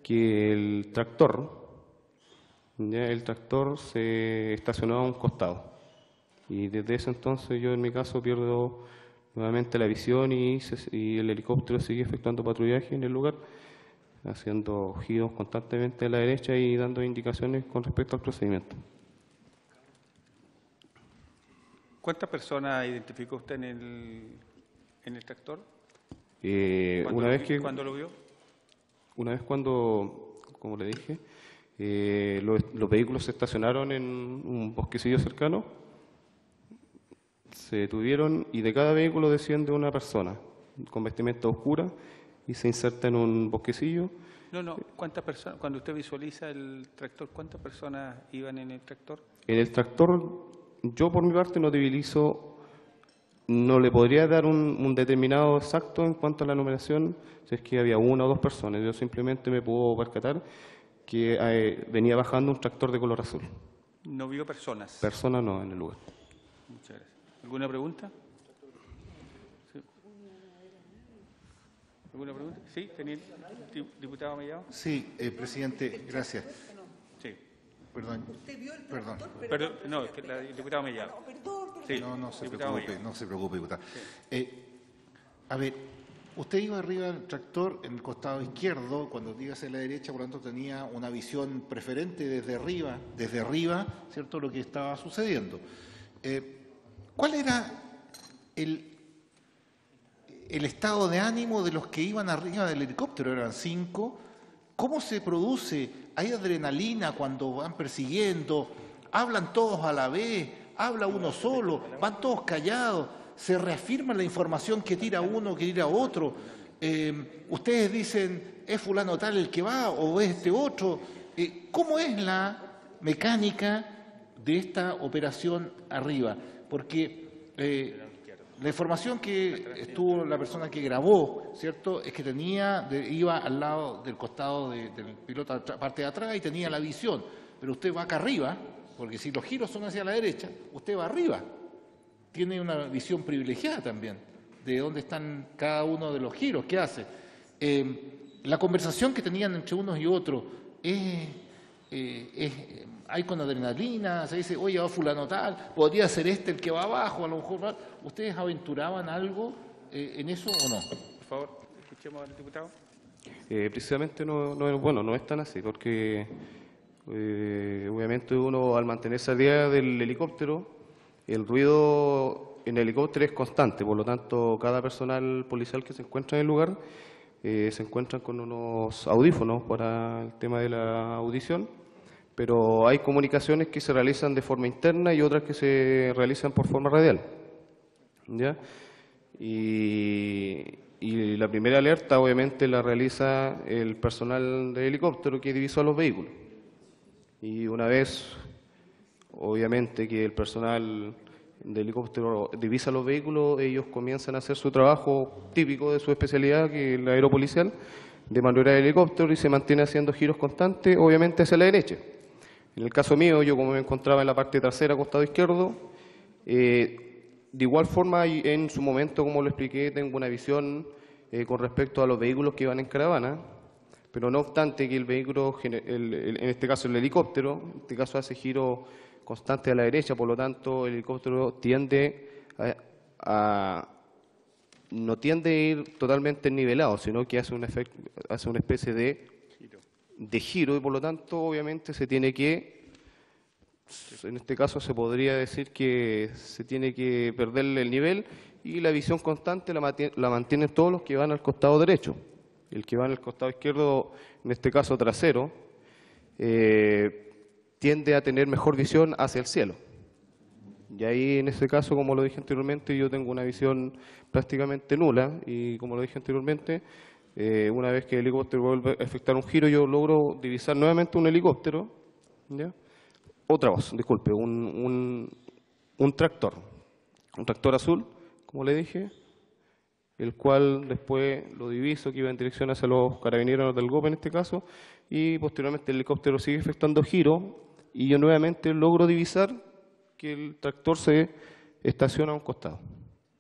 que el tractor se estacionó a un costado. Y desde ese entonces yo en mi caso pierdo nuevamente la visión, y el helicóptero sigue efectuando patrullaje en el lugar, haciendo giros constantemente a la derecha y dando indicaciones con respecto al procedimiento. ¿Cuántas personas identificó usted en el tractor? ¿Cuándo lo vio? Una vez cuando, como le dije, los vehículos se estacionaron en un bosquecillo cercano, se detuvieron, y de cada vehículo desciende una persona con vestimenta oscura y se inserta en un bosquecillo. No, ¿cuántas personas, cuando usted visualiza el tractor, cuántas personas iban en el tractor? En el tractor, yo por mi parte no le podría dar un determinado exacto en cuanto a la numeración, si es que había una o dos personas. Yo simplemente me puedo percatar que venía bajando un tractor de color azul. ¿No vio personas? Personas no en el lugar. Muchas gracias. ¿Alguna pregunta? ¿Sí? ¿Alguna pregunta? Sí, diputado Mellado. Sí, presidente, gracias. Sí. Perdón. Perdón, no, es que el diputado Mellado. Sí, no se preocupe, diputado. Sí. A ver, usted iba arriba del tractor en el costado izquierdo, cuando iba hacia la derecha, por lo tanto tenía una visión preferente desde arriba, ¿cierto?, lo que estaba sucediendo. ¿Cuál era el estado de ánimo de los que iban arriba del helicóptero? Eran 5. ¿Cómo se produce? ¿Hay adrenalina cuando van persiguiendo? ¿Hablan todos a la vez? ¿Habla uno solo? ¿Van todos callados? ¿Se reafirma la información que tira uno, que tira otro? ¿Ustedes dicen, es fulano tal el que va o es este otro? ¿Cómo es la mecánica de esta operación arriba? Porque la información que estuvo la persona que grabó, ¿cierto?, es que iba al lado del costado del piloto, parte de atrás, y tenía la visión. Pero usted va acá arriba, porque si los giros son hacia la derecha, usted va arriba. Tiene una visión privilegiada también de dónde están cada uno de los giros que hace. La conversación que tenían entre unos y otros hay con adrenalina, se dice, oye, va fulano tal, podría ser este el que va abajo, a lo mejor. ¿Ustedes aventuraban algo en eso o no? Por favor, escuchemos al diputado. Precisamente no es tan así, porque obviamente uno, al mantenerse al día del helicóptero, el ruido en el helicóptero es constante, por lo tanto cada personal policial que se encuentra en el lugar se encuentran con unos audífonos para el tema de la audición, pero hay comunicaciones que se realizan de forma interna y otras que se realizan por forma radial, ¿ya? Y la primera alerta obviamente la realiza el personal de helicóptero que divisó a los vehículos. Y una vez, obviamente, que el personal de helicóptero divisa los vehículos, ellos comienzan a hacer su trabajo típico de su especialidad, que es la aeropolicial, de maniobra de helicóptero, y se mantiene haciendo giros constantes, obviamente hacia la derecha. En el caso mío, yo como me encontraba en la parte trasera, costado izquierdo, de igual forma, en su momento, como lo expliqué, tengo una visión con respecto a los vehículos que iban en caravana, pero no obstante que el vehículo, en este caso el helicóptero, en este caso hace giro constante a la derecha, por lo tanto el helicóptero no tiende a ir totalmente nivelado, sino que hace una especie de giro, y por lo tanto obviamente se tiene que En este caso se podría decir que se tiene que perderle el nivel y la visión constante la mantienen todos los que van al costado derecho. El que va en el costado izquierdo, en este caso trasero, tiende a tener mejor visión hacia el cielo. Y ahí, en ese caso, como lo dije anteriormente, yo tengo una visión prácticamente nula y, como lo dije anteriormente, una vez que el helicóptero vuelve a efectuar un giro, yo logro divisar nuevamente un helicóptero, ¿ya? Otra voz, disculpe, un tractor azul, como le dije, el cual después lo diviso, que iba en dirección hacia los carabineros del GOP en este caso, y posteriormente el helicóptero sigue efectuando giro y yo nuevamente logro divisar que el tractor se estaciona a un costado.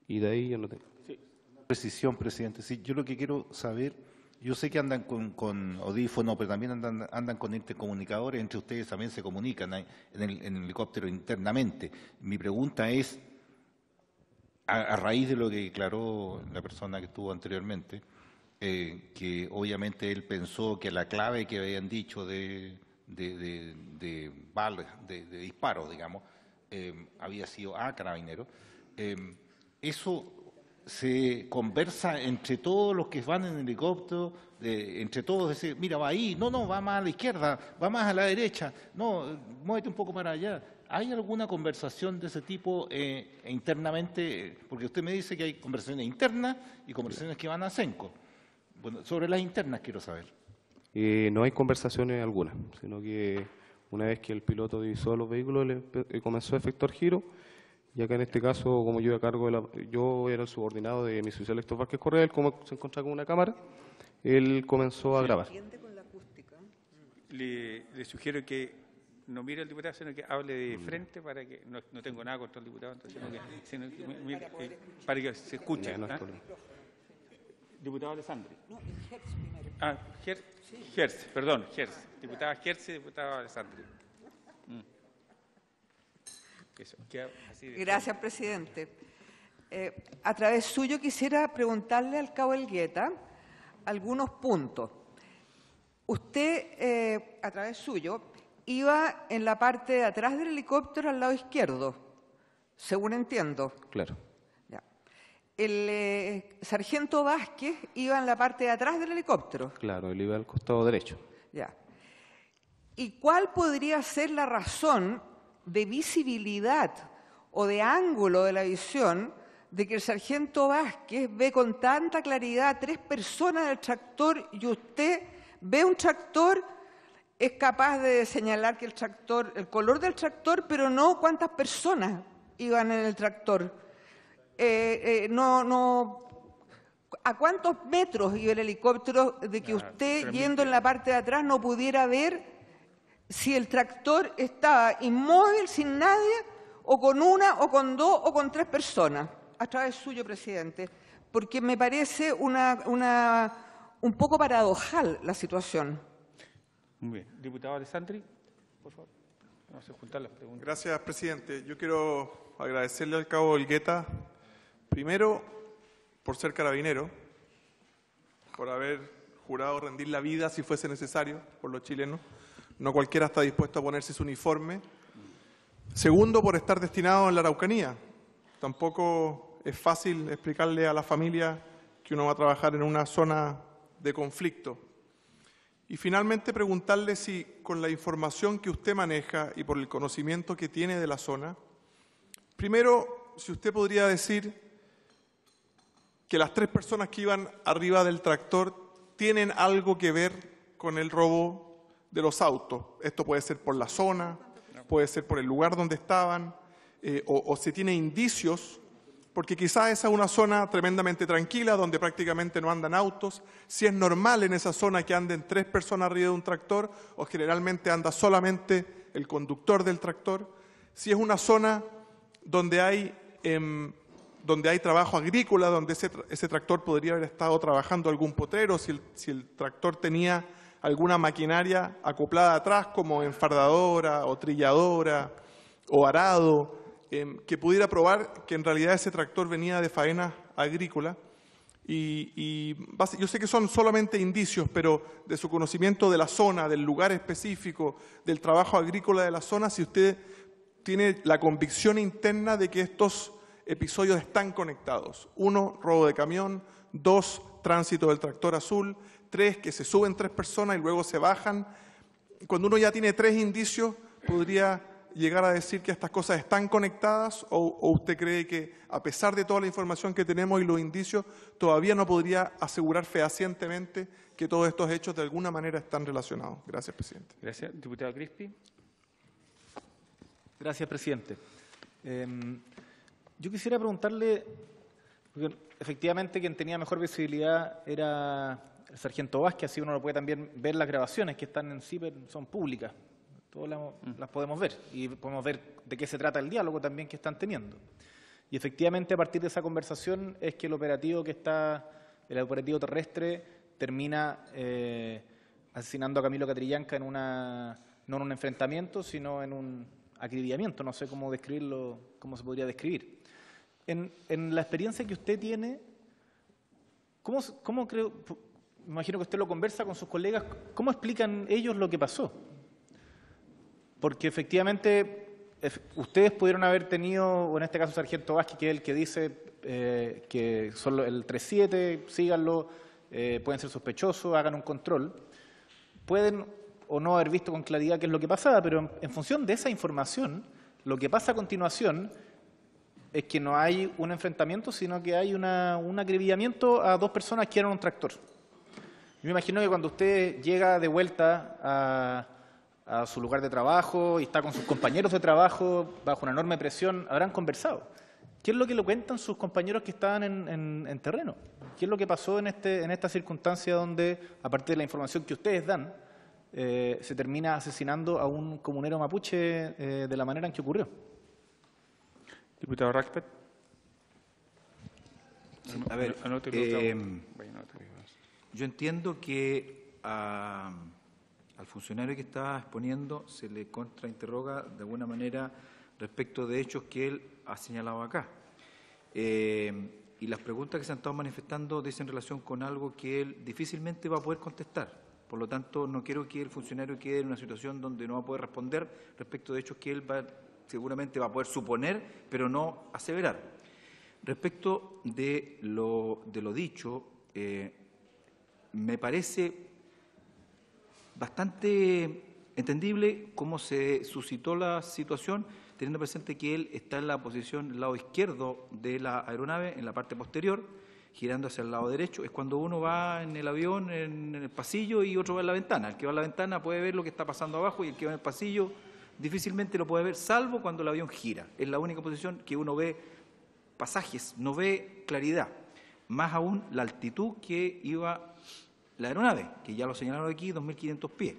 Y de ahí yo no tengo. Sí. Precisión, presidente. Sí, yo lo que quiero saber, yo sé que andan con audífonos, pero también andan con intercomunicadores, entre ustedes también se comunican en el helicóptero internamente. Mi pregunta es, a raíz de lo que declaró la persona que estuvo anteriormente, que obviamente él pensó que la clave que habían dicho de disparo, digamos, había sido a carabinero. Eso se conversa entre todos los que van en el helicóptero, entre todos, decir, mira, va ahí, no, va más a la izquierda, va más a la derecha, no, muévete un poco para allá. ¿Hay alguna conversación de ese tipo internamente? Porque usted me dice que hay conversaciones internas y conversaciones que van a CENCO. Bueno, sobre las internas quiero saber. No hay conversaciones alguna, sino que una vez que el piloto divisó los vehículos, comenzó a efectuar giro, y acá en este caso, como yo a cargo yo era el subordinado de mi oficial Héctor Vázquez Correa, él como se encontraba con una cámara, él comenzó a grabar. Le sugiero que no mire al diputado, sino que hable de frente para que no tengo nada contra el diputado, entonces, para que se escuche. Ya, no ¿ah? Diputado Alessandri. No, Hertz, perdón, Hertz. Diputada Hertz y diputado Alessandri. Eso, así de... Gracias, presidente. A través suyo quisiera preguntarle al cabo Elgueta algunos puntos. Usted, a través suyo, iba en la parte de atrás del helicóptero al lado izquierdo, según entiendo. Claro. Ya. El sargento Vázquez iba en la parte de atrás del helicóptero. Claro, él iba al costado derecho. Ya. ¿Y cuál podría ser la razón de visibilidad o de ángulo de la visión de que el sargento Vázquez ve con tanta claridad 3 personas del tractor y usted ve un tractor, es capaz de señalar que el color del tractor, pero no cuántas personas iban en el tractor? ¿A cuántos metros iba el helicóptero de que usted, yendo en la parte de atrás, no pudiera ver si el tractor estaba inmóvil, sin nadie, o con una, o con 2, o con 3 personas? A través suyo, presidente, porque me parece un poco paradojal la situación. Muy bien. Diputado Alessandri, por favor. Vamos a juntar las preguntas. Gracias, presidente. Yo quiero agradecerle al cabo Elgueta, primero, por ser carabinero, por haber jurado rendir la vida si fuese necesario por los chilenos. No cualquiera está dispuesto a ponerse su uniforme. Segundo, por estar destinado en la Araucanía. Tampoco es fácil explicarle a la familia que uno va a trabajar en una zona de conflicto. Y finalmente preguntarle si con la información que usted maneja y por el conocimiento que tiene de la zona, primero, si usted podría decir que las 3 personas que iban arriba del tractor tienen algo que ver con el robo de los autos. Esto puede ser por la zona, puede ser por el lugar donde estaban, o se tiene indicios, porque quizás esa es una zona tremendamente tranquila, donde prácticamente no andan autos. Si es normal en esa zona que anden 3 personas arriba de un tractor, o generalmente anda solamente el conductor del tractor. Si es una zona donde hay trabajo agrícola, donde ese tractor podría haber estado trabajando algún potrero, si el tractor tenía alguna maquinaria acoplada atrás, como enfardadora o trilladora o arado, que pudiera probar que en realidad ese tractor venía de faena agrícola. yo sé que son solamente indicios, pero de su conocimiento de la zona, del lugar específico, del trabajo agrícola de la zona, si usted tiene la convicción interna de que estos episodios están conectados. 1, robo de camión. 2, tránsito del tractor azul. 3, que se suben 3 personas y luego se bajan. Cuando uno ya tiene 3 indicios, ¿podría llegar a decir que estas cosas están conectadas? ¿O usted cree que, a pesar de toda la información que tenemos y los indicios, todavía no podría asegurar fehacientemente que todos estos hechos de alguna manera están relacionados? Gracias, presidente. Gracias. Diputado Crispi. Gracias, presidente. Yo quisiera preguntarle, porque efectivamente quien tenía mejor visibilidad era el sargento Vázquez, así uno lo puede también ver las grabaciones que están en CIPER, son públicas, todas las podemos ver y podemos ver de qué se trata el diálogo también que están teniendo. Y efectivamente a partir de esa conversación es que el operativo terrestre termina asesinando a Camilo Catrillanca no en un enfrentamiento, sino en un acribillamiento, no sé cómo describirlo, cómo se podría describir. En la experiencia que usted tiene, ¿cómo creo, me imagino que usted lo conversa con sus colegas, cómo explican ellos lo que pasó? Porque efectivamente ustedes pudieron haber tenido, o en este caso Sargento Vázquez, que es el que dice que son el 3-7, síganlo, pueden ser sospechosos, hagan un control, pueden o no haber visto con claridad qué es lo que pasaba, pero en función de esa información, lo que pasa a continuación es que no hay un enfrentamiento, sino que hay un acribillamiento a 2 personas que eran un tractor. Yo me imagino que cuando usted llega de vuelta a su lugar de trabajo y está con sus compañeros de trabajo bajo una enorme presión, habrán conversado. ¿Qué es lo que le cuentan sus compañeros que estaban en terreno? ¿Qué es lo que pasó en esta circunstancia donde, aparte de la información que ustedes dan, se termina asesinando a un comunero mapuche de la manera en que ocurrió? Diputado Rajpet. A ver, yo entiendo que al funcionario que está exponiendo se le contrainterroga de alguna manera respecto de hechos que él ha señalado acá. Y las preguntas que se han estado manifestando dicen relación con algo que él difícilmente va a poder contestar. Por lo tanto, no quiero que el funcionario quede en una situación donde no va a poder responder respecto de hechos que él seguramente va a poder suponer, pero no aseverar. Respecto de lo dicho, me parece bastante entendible cómo se suscitó la situación, teniendo presente que él está en la posición del lado izquierdo de la aeronave, en la parte posterior, girando hacia el lado derecho. Es cuando uno va en el avión, en el pasillo, y otro va en la ventana. El que va en la ventana puede ver lo que está pasando abajo y el que va en el pasillo difícilmente lo puede ver, salvo cuando el avión gira. Es la única posición que uno ve pasajes, no ve claridad. Más aún la altitud que iba la aeronave, que ya lo señalaron aquí, 2.500 pies.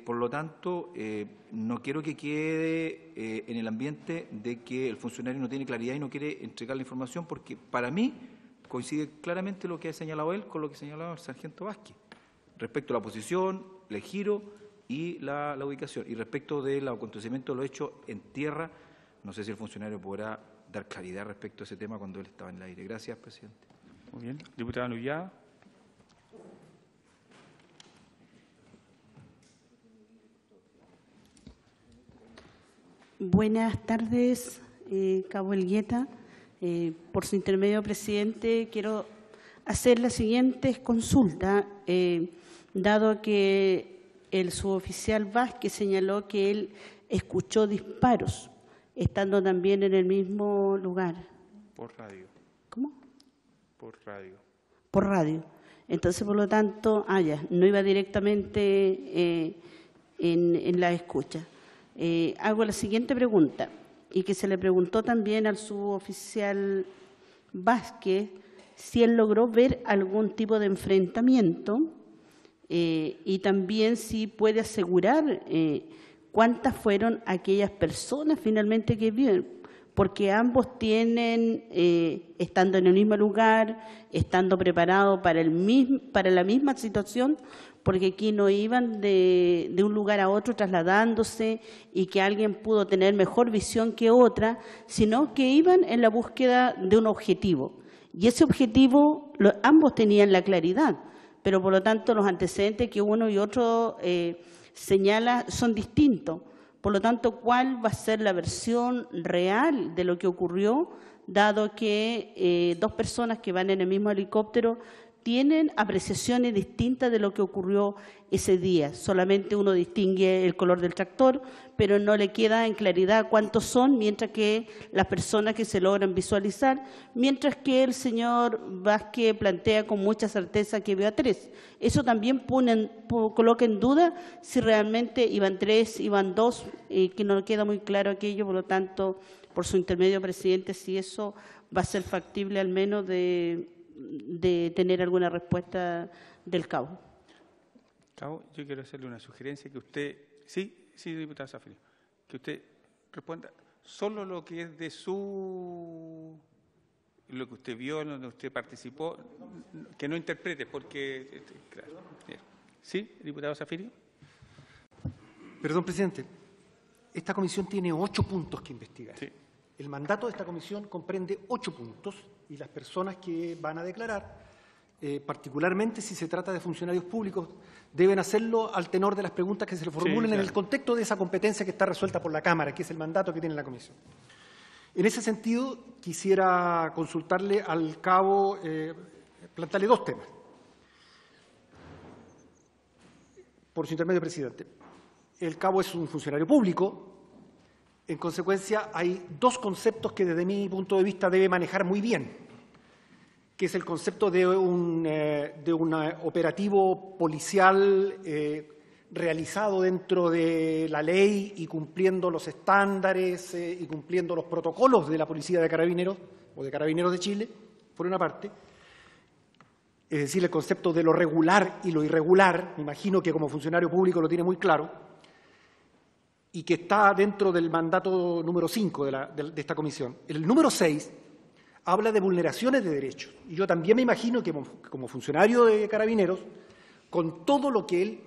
Por lo tanto, no quiero que quede en el ambiente de que el funcionario no tiene claridad y no quiere entregar la información, porque para mí coincide claramente lo que ha señalado él con lo que señalaba el sargento Vázquez, respecto a la posición, el giro y la ubicación. Y respecto del acontecimiento de los hechos en tierra, no sé si el funcionario podrá dar claridad respecto a ese tema cuando él estaba en el aire. Gracias, presidente. Muy bien. Diputada Nullada. Buenas tardes, Cabo Elgueta. Por su intermedio, presidente, quiero hacer las siguientes consultas, dado que el suboficial Vázquez señaló que él escuchó disparos, estando también en el mismo lugar. Por radio. ¿Cómo? Por radio. Por radio. Entonces, por lo tanto, no iba directamente en la escucha. Hago la siguiente pregunta, y que se le preguntó también al suboficial Vázquez si él logró ver algún tipo de enfrentamiento y también si puede asegurar cuántas fueron aquellas personas finalmente que vieron, porque ambos tienen, estando en el mismo lugar, estando preparados para la misma situación, porque aquí no iban de un lugar a otro trasladándose y que alguien pudo tener mejor visión que otra, sino que iban en la búsqueda de un objetivo. Y ese objetivo ambos tenían la claridad, pero por lo tanto los antecedentes que uno y otro señala son distintos. Por lo tanto, ¿cuál va a ser la versión real de lo que ocurrió, dado que dos personas que van en el mismo helicóptero tienen apreciaciones distintas de lo que ocurrió ese día? Solamente uno distingue el color del tractor, pero no le queda en claridad cuántos son, mientras que las personas que se logran visualizar, mientras que el señor Vázquez plantea con mucha certeza que vio a 3. Eso también coloca en duda si realmente iban 3, iban 2, que no queda muy claro aquello. Por lo tanto, por su intermedio, presidente, si eso va a ser factible al menos de tener alguna respuesta del cabo. Cabo, yo quiero hacerle una sugerencia que usted, sí, diputada Zafiro, que usted responda solo lo que es de lo que usted vio, donde usted participó, que no interprete, porque, claro. ¿Sí, diputado Zafiro? Perdón, presidente. Esta comisión tiene 8 puntos que investigar. Sí. El mandato de esta comisión comprende 8 puntos y las personas que van a declarar, particularmente si se trata de funcionarios públicos, deben hacerlo al tenor de las preguntas que se le formulen en el contexto de esa competencia que está resuelta por la Cámara, que es el mandato que tiene la comisión. En ese sentido, quisiera consultarle al cabo, plantearle 2 temas. Por su intermedio, presidente. El cabo es un funcionario público. En consecuencia, hay 2 conceptos que desde mi punto de vista debe manejar muy bien, que es el concepto de un operativo policial realizado dentro de la ley y cumpliendo los estándares y cumpliendo los protocolos de la Policía de Carabineros o de Carabineros de Chile, por una parte. Es decir, el concepto de lo regular y lo irregular, me imagino que como funcionario público lo tiene muy claro, y que está dentro del mandato número 5 de esta comisión. El número 6 habla de vulneraciones de derechos. Y yo también me imagino que como funcionario de Carabineros, con todo lo que él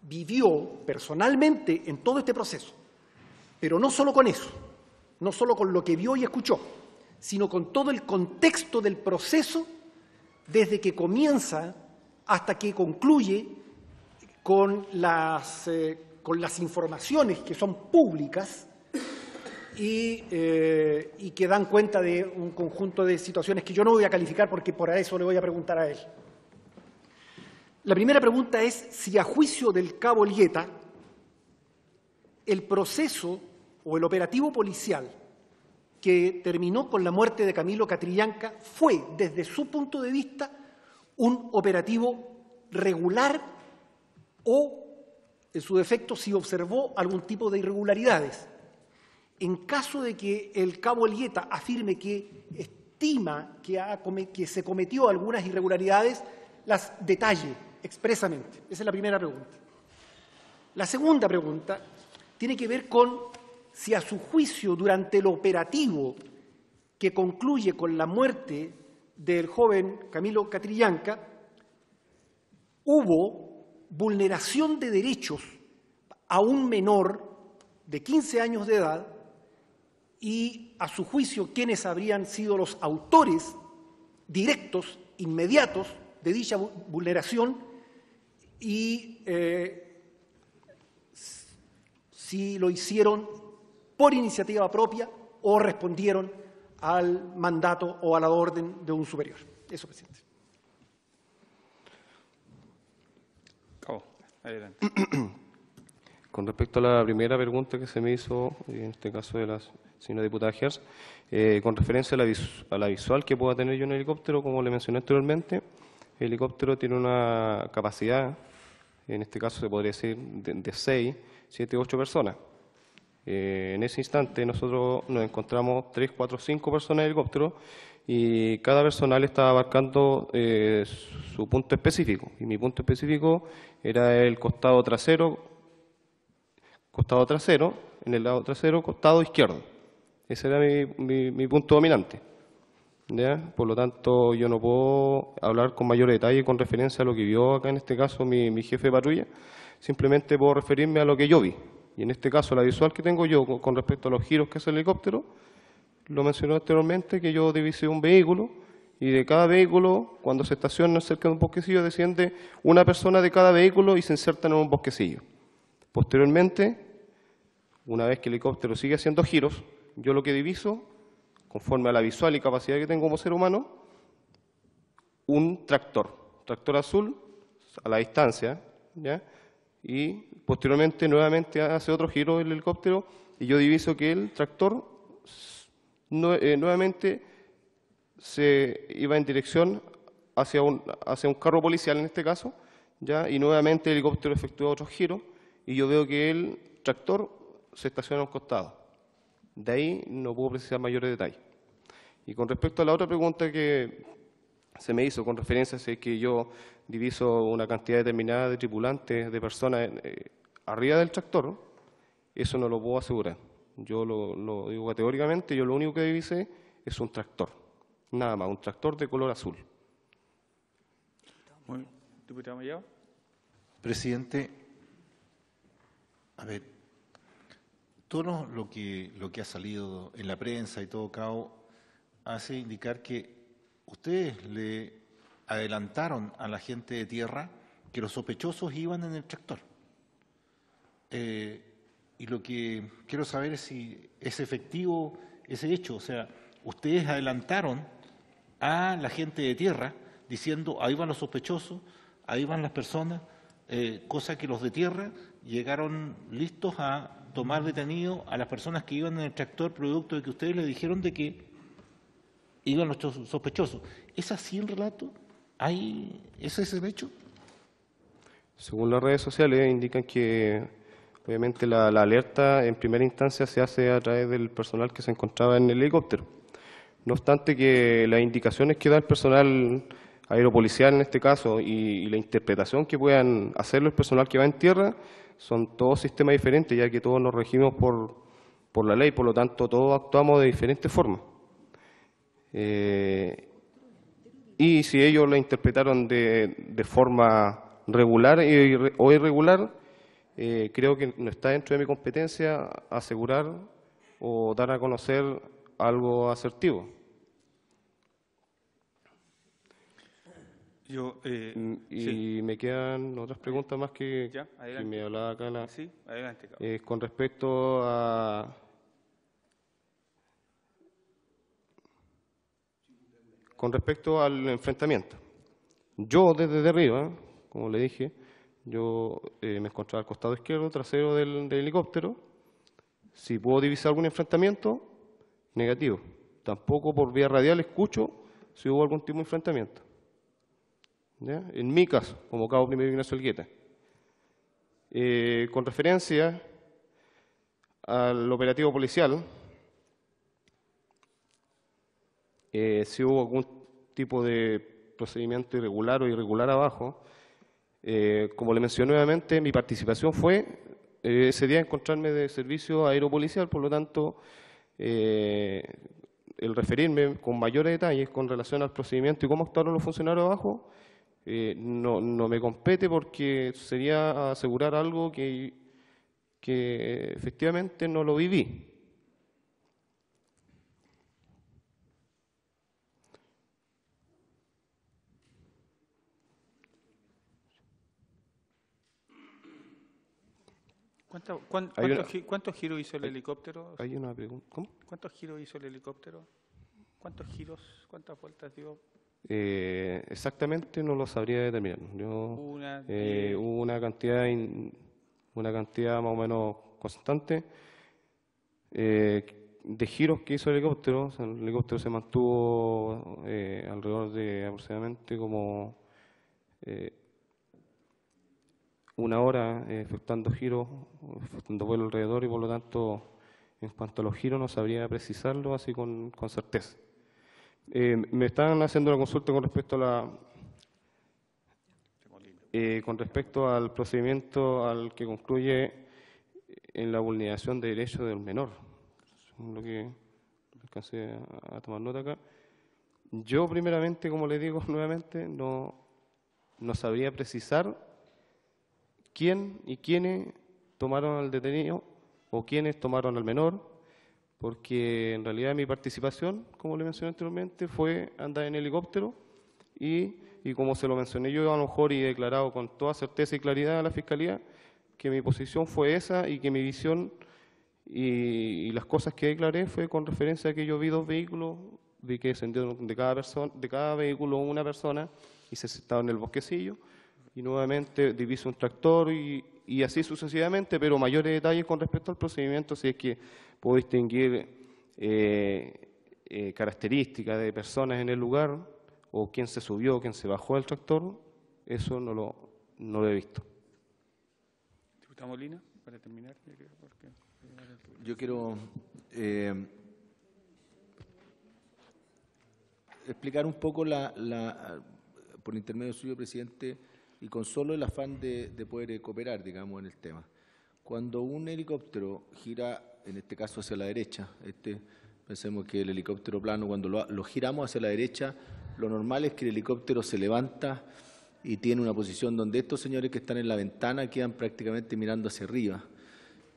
vivió personalmente en todo este proceso, pero no solo con eso, no solo con lo que vio y escuchó, sino con todo el contexto del proceso desde que comienza hasta que concluye, con las informaciones que son públicas y que dan cuenta de un conjunto de situaciones que yo no voy a calificar porque por eso le voy a preguntar a él. La primera pregunta es si, a juicio del cabo Elgueta, el proceso o el operativo policial que terminó con la muerte de Camilo Catrillanca fue, desde su punto de vista, un operativo regular o, en su defecto, si observó algún tipo de irregularidades. En caso de que el cabo Elgueta afirme que estima que se cometió algunas irregularidades, las detalle expresamente. Esa es la primera pregunta. La segunda pregunta tiene que ver con si, a su juicio, durante el operativo que concluye con la muerte del joven Camilo Catrillanca, hubo vulneración de derechos a un menor de 15 años de edad y, a su juicio, quiénes habrían sido los autores directos, inmediatos, de dicha vulneración y si lo hicieron por iniciativa propia o respondieron al mandato o a la orden de un superior. Eso, presidente. Adelante. Con respecto a la primera pregunta que se me hizo, en este caso de la señora diputada Gers, con referencia a la visual que pueda tener yo en un helicóptero, como le mencioné anteriormente, el helicóptero tiene una capacidad, en este caso se podría decir, de 6, 7, 8 personas. En ese instante nosotros nos encontramos 3, 4, 5 personas en el helicóptero y cada personal estaba abarcando su punto específico. Y mi punto específico era el costado trasero, en el lado trasero, costado izquierdo. Ese era mi punto dominante. ¿Ya? Por lo tanto, yo no puedo hablar con mayor detalle con referencia a lo que vio acá, en este caso, mi jefe de patrulla. Simplemente puedo referirme a lo que yo vi. Y en este caso, la visual que tengo yo con respecto a los giros que hace el helicóptero, lo mencionó anteriormente, que yo divisé un vehículo y de cada vehículo, cuando se estaciona cerca de un bosquecillo, desciende una persona de cada vehículo y se insertan en un bosquecillo. Posteriormente, una vez que el helicóptero sigue haciendo giros, yo lo que diviso, conforme a la visual y capacidad que tengo como ser humano, un tractor azul a la distancia, ¿ya? Y posteriormente nuevamente hace otro giro el helicóptero y yo diviso que el tractor nuevamente se iba en dirección hacia un carro policial en este caso, ¿ya? Y nuevamente el helicóptero efectúa otro giro y yo veo que el tractor se estaciona a un costado. De ahí no puedo precisar mayores detalles. Y con respecto a la otra pregunta que se me hizo con referencia a si es que yo diviso una cantidad determinada de tripulantes, de personas arriba del tractor, eso no lo puedo asegurar. Yo lo digo categóricamente, yo lo único que divisé es un tractor, nada más, un tractor de color azul. Muy bien. Diputado Mellado. Presidente, a ver, todo lo que ha salido en la prensa y todo cabo hace indicar que ustedes le adelantaron a la gente de tierra que los sospechosos iban en el tractor. Y lo que quiero saber es si es efectivo ese hecho. O sea, ustedes adelantaron a la gente de tierra diciendo ahí van los sospechosos, ahí van las personas, cosa que los de tierra llegaron listos a tomar detenido a las personas que iban en el tractor producto de que ustedes le dijeron de que iban los sospechosos. ¿Es así el relato? ¿Es ese hecho? Según las redes sociales indican que obviamente la alerta en primera instancia se hace a través del personal que se encontraba en el helicóptero. No obstante que las indicaciones que da el personal aeropolicial en este caso y la interpretación que puedan hacerlo el personal que va en tierra son todos sistemas diferentes, ya que todos nos regimos por la ley, por lo tanto todos actuamos de diferentes formas. Y si ellos la interpretaron de forma regular o irregular, creo que no está dentro de mi competencia asegurar o dar a conocer algo asertivo. Sí. Me quedan otras preguntas más que me hablaba acá. Sí, adelante. Con respecto al enfrentamiento. Yo desde arriba, como le dije, yo me encontraba al costado izquierdo, trasero del helicóptero. Si puedo divisar algún enfrentamiento, negativo. Tampoco por vía radial escucho si hubo algún tipo de enfrentamiento. ¿Ya? En mi caso, como cabo primero Ignacio Elgueta. Con referencia al operativo policial, si hubo algún tipo de procedimiento irregular o irregular abajo, como le mencioné nuevamente, mi participación fue ese día encontrarme de servicio aeropolicial, por lo tanto, el referirme con mayores detalles con relación al procedimiento y cómo actuaron los funcionarios abajo, no me compete porque sería asegurar algo que efectivamente no lo viví. ¿Cuántos giros hizo el helicóptero? Hay una pregunta. ¿Cómo? ¿Cuántos giros hizo el helicóptero? ¿Cuántos giros? ¿Cuántas vueltas dio? Exactamente no lo sabría determinar. Hubo una cantidad más o menos constante de giros que hizo el helicóptero. O sea, el helicóptero se mantuvo alrededor de aproximadamente como una hora efectuando giros, efectuando vuelo alrededor y por lo tanto en cuanto a los giros no sabría precisarlo así con certeza. Me están haciendo una consulta con respecto al procedimiento al que concluye en la vulneración de derechos del menor. Lo que alcancé a tomar nota acá. Yo primeramente, como le digo nuevamente, no sabría precisar quién y quiénes tomaron al detenido o quiénes tomaron al menor, porque en realidad mi participación, como le mencioné anteriormente, fue andar en helicóptero y como se lo mencioné yo a lo mejor y he declarado con toda certeza y claridad a la Fiscalía, que mi posición fue esa y que mi visión y las cosas que declaré fue con referencia a que yo vi 2 vehículos, vi que descendieron de cada vehículo una persona y se sentaron en el bosquecillo y nuevamente diviso un tractor y así sucesivamente, pero mayores detalles con respecto al procedimiento, si es que puedo distinguir características de personas en el lugar o quién se subió, quién se bajó del tractor, eso no lo he visto. Diputado Molina, para terminar. Yo quiero explicar un poco por intermedio suyo, presidente, y con solo el afán de poder cooperar, digamos, en el tema. Cuando un helicóptero gira, en este caso hacia la derecha, pensemos que el helicóptero plano, cuando lo giramos hacia la derecha, lo normal es que el helicóptero se levanta y tiene una posición donde estos señores que están en la ventana quedan prácticamente mirando hacia arriba.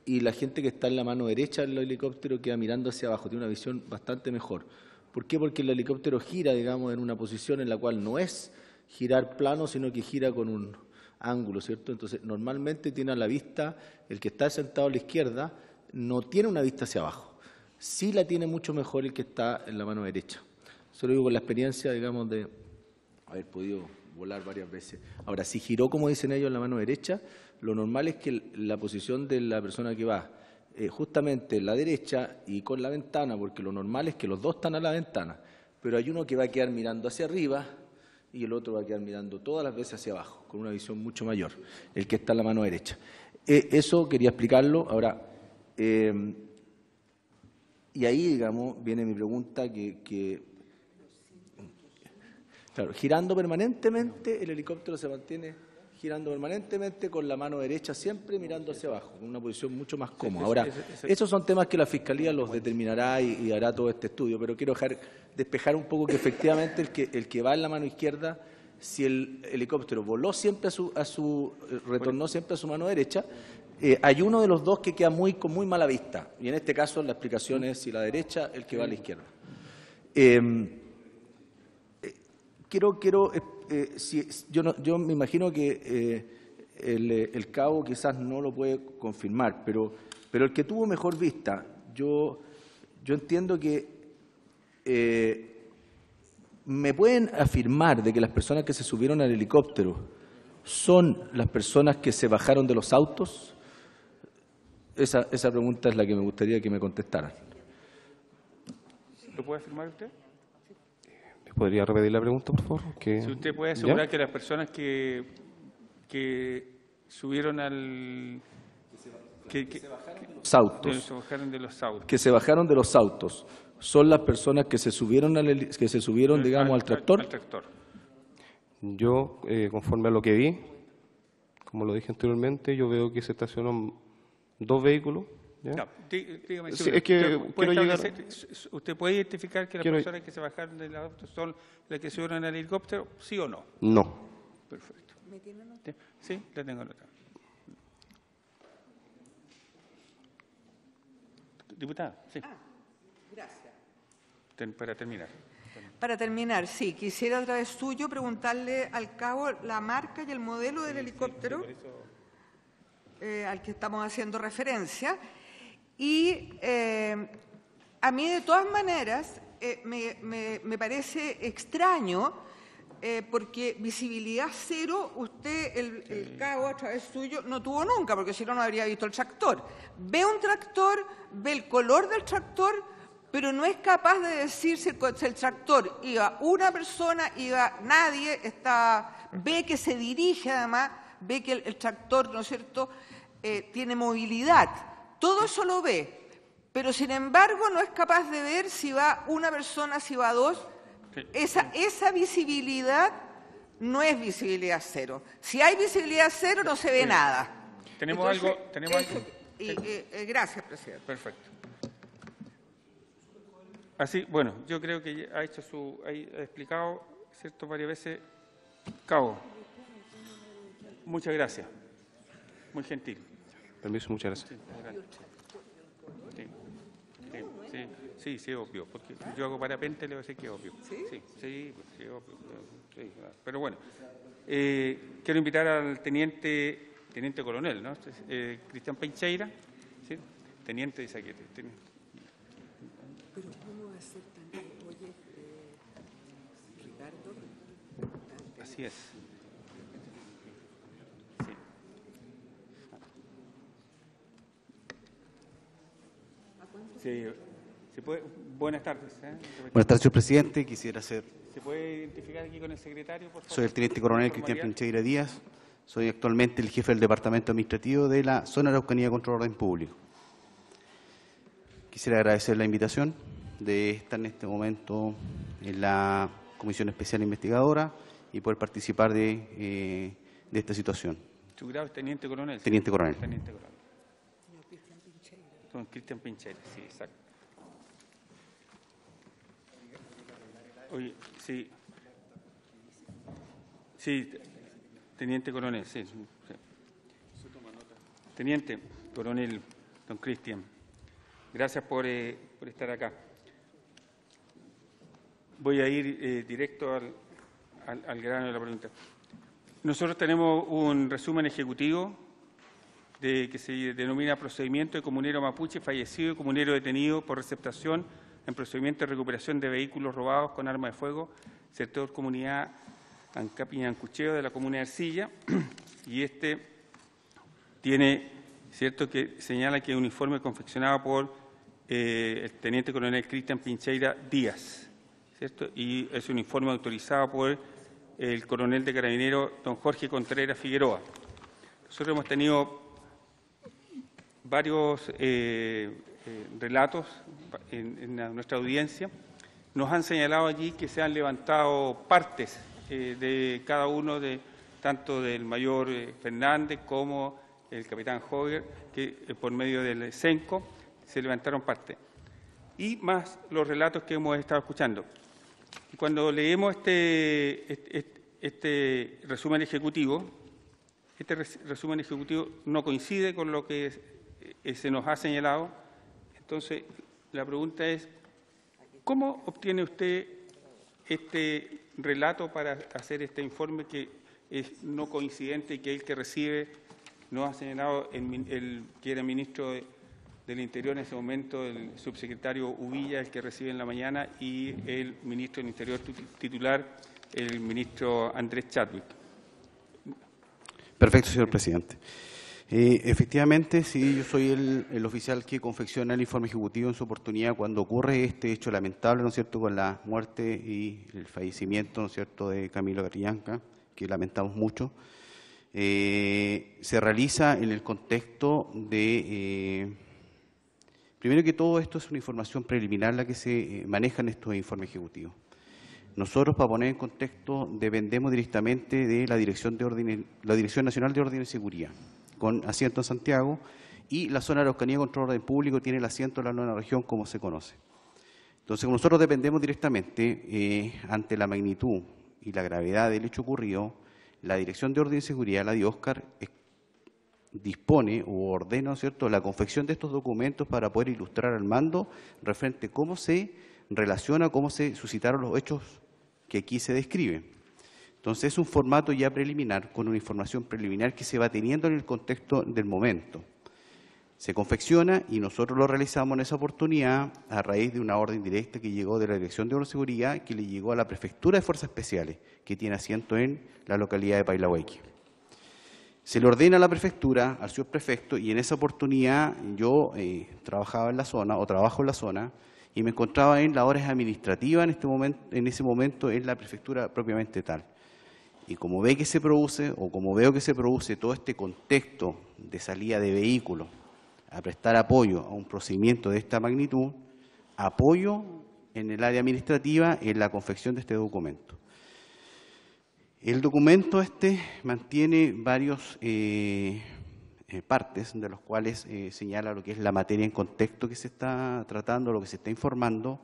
Y la gente que está en la mano derecha del helicóptero queda mirando hacia abajo, tiene una visión bastante mejor. ¿Por qué? Porque el helicóptero gira, digamos, en una posición en la cual no es girar plano, sino que gira con un ángulo, ¿cierto? Entonces, normalmente tiene a la vista, el que está sentado a la izquierda, no tiene una vista hacia abajo. Sí la tiene mucho mejor el que está en la mano derecha. Eso lo digo con la experiencia, digamos, de haber podido volar varias veces. Ahora, si giró, como dicen ellos, en la mano derecha, lo normal es que la posición de la persona que va justamente en la derecha y con la ventana, porque lo normal es que los dos están a la ventana, pero hay uno que va a quedar mirando hacia arriba y el otro va a quedar mirando todas las veces hacia abajo, con una visión mucho mayor, el que está en la mano derecha. Eso quería explicarlo. Ahora, y ahí, digamos, viene mi pregunta claro, girando permanentemente, el helicóptero se mantiene girando permanentemente con la mano derecha siempre mirando hacia abajo, con una posición mucho más cómoda. Ahora, esos son temas que la Fiscalía los determinará y hará todo este estudio, pero quiero despejar un poco que efectivamente el que va en la mano izquierda, si el helicóptero voló siempre retornó siempre a su mano derecha, hay uno de los dos que queda con muy mala vista, y en este caso la explicación es si la derecha, el que va a la izquierda. Yo me imagino que el cabo quizás no lo puede confirmar, pero el que tuvo mejor vista, yo entiendo que me pueden afirmar de que las personas que se subieron al helicóptero son las personas que se bajaron de los autos. Esa pregunta es la que me gustaría que me contestaran. ¿Lo puede afirmar usted? ¿Podría repetir la pregunta, por favor? Si usted puede asegurar que las personas que subieron al... Que se bajaron de los autos. Que se bajaron de los autos. ¿Son las personas que se subieron, digamos, al tractor? Al tractor. Yo, conforme a lo que vi, como lo dije anteriormente, yo veo que se estacionan 2 vehículos. ¿Ya? No, dígame, sí, es que quiero llegar... ¿Usted puede identificar que las personas que se bajaron del auto son las que subieron al helicóptero, sí o no? No. Perfecto. ¿Me tiene anotado? Sí, la tengo anotada. Diputada, sí. Gracias. Para terminar. Para terminar, sí, quisiera a través suyo preguntarle al cabo la marca y el modelo del helicóptero al que estamos haciendo referencia. Y a mí, de todas maneras, me parece extraño, porque visibilidad cero, usted, el cabo a través suyo, no tuvo nunca, porque si no, no habría visto el tractor. Ve un tractor, ve el color del tractor, pero no es capaz de decir si el tractor iba una persona, iba nadie, ve que se dirige además, ve que el tractor, ¿no es cierto?, tiene movilidad. Todo eso lo ve, pero sin embargo no es capaz de ver si va una persona, si va 2. Esa visibilidad no es visibilidad cero. Si hay visibilidad cero no se ve nada. ¿Tenemos algo? Gracias, presidente. Perfecto. Así, bueno, yo creo que ha explicado, ¿cierto?, varias veces. Cabo, muchas gracias. Muy gentil. Permiso, muchas gracias. Sí, Sí, sí, obvio, porque yo hago parapente, le voy a decir que es obvio. ¿Sí? Sí, obvio. Sí, claro. Pero bueno, quiero invitar al teniente coronel, ¿no? Cristian Pincheira, ¿sí? Teniente de Saquete. Pero ¿cómo va a ser tan? Oye, Ricardo. Así es. Sí. ¿Se puede? Buenas tardes. Buenas tardes, señor presidente. Quisiera hacer... ¿Se puede identificar aquí con el secretario, por favor? Soy el teniente coronel Cristian Pincheira Díaz. Soy actualmente el jefe del Departamento Administrativo de la Zona de Araucanía contra el Orden Público. Quisiera agradecer la invitación de estar en este momento en la Comisión Especial Investigadora y poder participar de esta situación. ¿Su grado es teniente coronel? Teniente coronel. Teniente coronel. Don Cristian Pincheira, sí, exacto. Oye, sí. Sí, teniente coronel, sí. Teniente coronel, don Cristian, gracias por estar acá. Voy a ir directo al grano de la pregunta. Nosotros tenemos un resumen ejecutivo que se denomina procedimiento de comunero mapuche fallecido y comunero detenido por receptación en procedimiento de recuperación de vehículos robados con arma de fuego, sector comunidad Ancapiñancucheo de la comuna de Ercilla, y tiene, cierto, que señala que es un informe confeccionado por el teniente coronel Cristian Pincheira Díaz, ¿cierto? Y es un informe autorizado por el coronel de Carabineros, don Jorge Contreras Figueroa. Nosotros hemos tenido varios relatos en nuestra audiencia. Nos han señalado allí que se han levantado partes de cada uno, tanto del mayor Fernández como el capitán Hoger, que por medio del CENCO se levantaron partes. Y más los relatos que hemos estado escuchando. Y cuando leemos este resumen ejecutivo, no coincide con lo que se nos ha señalado. Entonces, la pregunta es, ¿cómo obtiene usted este relato para hacer este informe que es no coincidente y que el que recibe nos ha señalado que era ministro del Interior en ese momento, el subsecretario Uvilla, el que recibe en la mañana, y el ministro del Interior titular, el ministro Andrés Chadwick? Perfecto, señor presidente. Efectivamente, sí, yo soy el oficial que confecciona el informe ejecutivo en su oportunidad cuando ocurre este hecho lamentable, ¿no es cierto?, con la muerte y el fallecimiento, ¿no es cierto?, de Camilo Catrillanca, que lamentamos mucho. Se realiza en el contexto de... primero que todo, esto es una información preliminar la que se maneja en estos informes ejecutivos. Nosotros, para poner en contexto, dependemos directamente de la Dirección Nacional de Orden y Seguridad, con asiento en Santiago, y la zona de Araucanía contra el Orden Público tiene el asiento en la nueva región, como se conoce. Entonces, como nosotros dependemos directamente, ante la magnitud y la gravedad del hecho ocurrido, la Dirección de Orden y Seguridad, la DIOSCAR, dispone o ordena, ¿no es cierto?, la confección de estos documentos para poder ilustrar al mando referente a cómo se relaciona, cómo se suscitaron los hechos que aquí se describen. Entonces, es un formato ya preliminar, con una información preliminar que se va teniendo en el contexto del momento. Se confecciona y nosotros lo realizamos en esa oportunidad a raíz de una orden directa que llegó de la Dirección de Orden y Seguridad, que le llegó a la Prefectura de Fuerzas Especiales, que tiene asiento en la localidad de Pailahueque. Se le ordena a la prefectura, al señor prefecto, y en esa oportunidad yo trabajaba en la zona, o trabajo en la zona, y me encontraba en labores administrativas en ese momento en la prefectura propiamente tal. Y como veo que se produce todo este contexto de salida de vehículos a prestar apoyo a un procedimiento de esta magnitud, apoyo en el área administrativa en la confección de este documento. El documento mantiene varios partes, de los cuales señala lo que es la materia en contexto que se está tratando, lo que se está informando,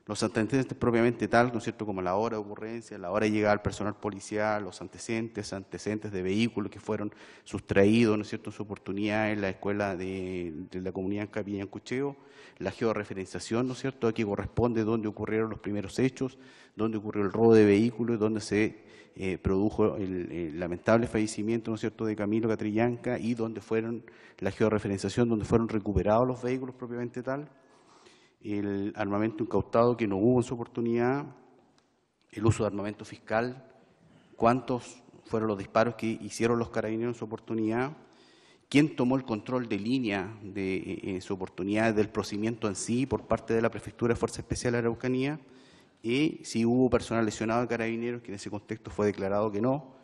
los antecedentes propiamente tal, ¿no es cierto?, como la hora de ocurrencia, la hora de llegada al personal policial, los antecedentes de vehículos que fueron sustraídos, ¿no es cierto?, en su oportunidad en la escuela de la comunidad en Capilla Cucheo, la georreferenciación, ¿no es cierto?, a que corresponde dónde ocurrieron los primeros hechos, dónde ocurrió el robo de vehículos, dónde se produjo el lamentable fallecimiento, ¿no es cierto?, de Camilo Catrillanca, y dónde fueron la georreferenciación, donde fueron recuperados los vehículos propiamente tal, el armamento incautado que no hubo en su oportunidad, el uso de armamento fiscal, cuántos fueron los disparos que hicieron los carabineros en su oportunidad, quién tomó el control de línea en su oportunidad del procedimiento en sí por parte de la Prefectura de Fuerza Especial de Araucanía, y si hubo personal lesionado de carabineros, que en ese contexto fue declarado que no,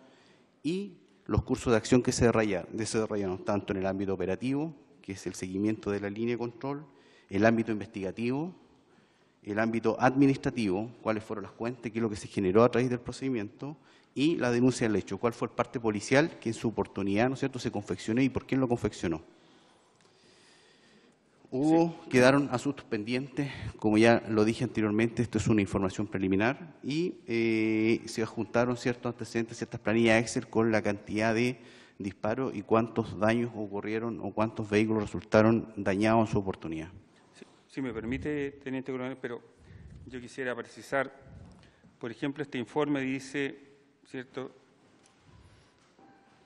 y los cursos de acción que se desarrollaron tanto en el ámbito operativo, que es el seguimiento de la línea de control, el ámbito investigativo, el ámbito administrativo, cuáles fueron las cuentas, qué es lo que se generó a través del procedimiento, y la denuncia del hecho, cuál fue el parte policial que en su oportunidad, ¿no es cierto?, se confeccionó y por quién lo confeccionó. Quedaron asuntos pendientes, como ya lo dije anteriormente, esto es una información preliminar, y se juntaron ciertos antecedentes, ciertas planillas Excel con la cantidad de disparos y cuántos daños ocurrieron o cuántos vehículos resultaron dañados en su oportunidad. Si me permite, Teniente Coronel, pero yo quisiera precisar, por ejemplo, este informe dice, ¿cierto?,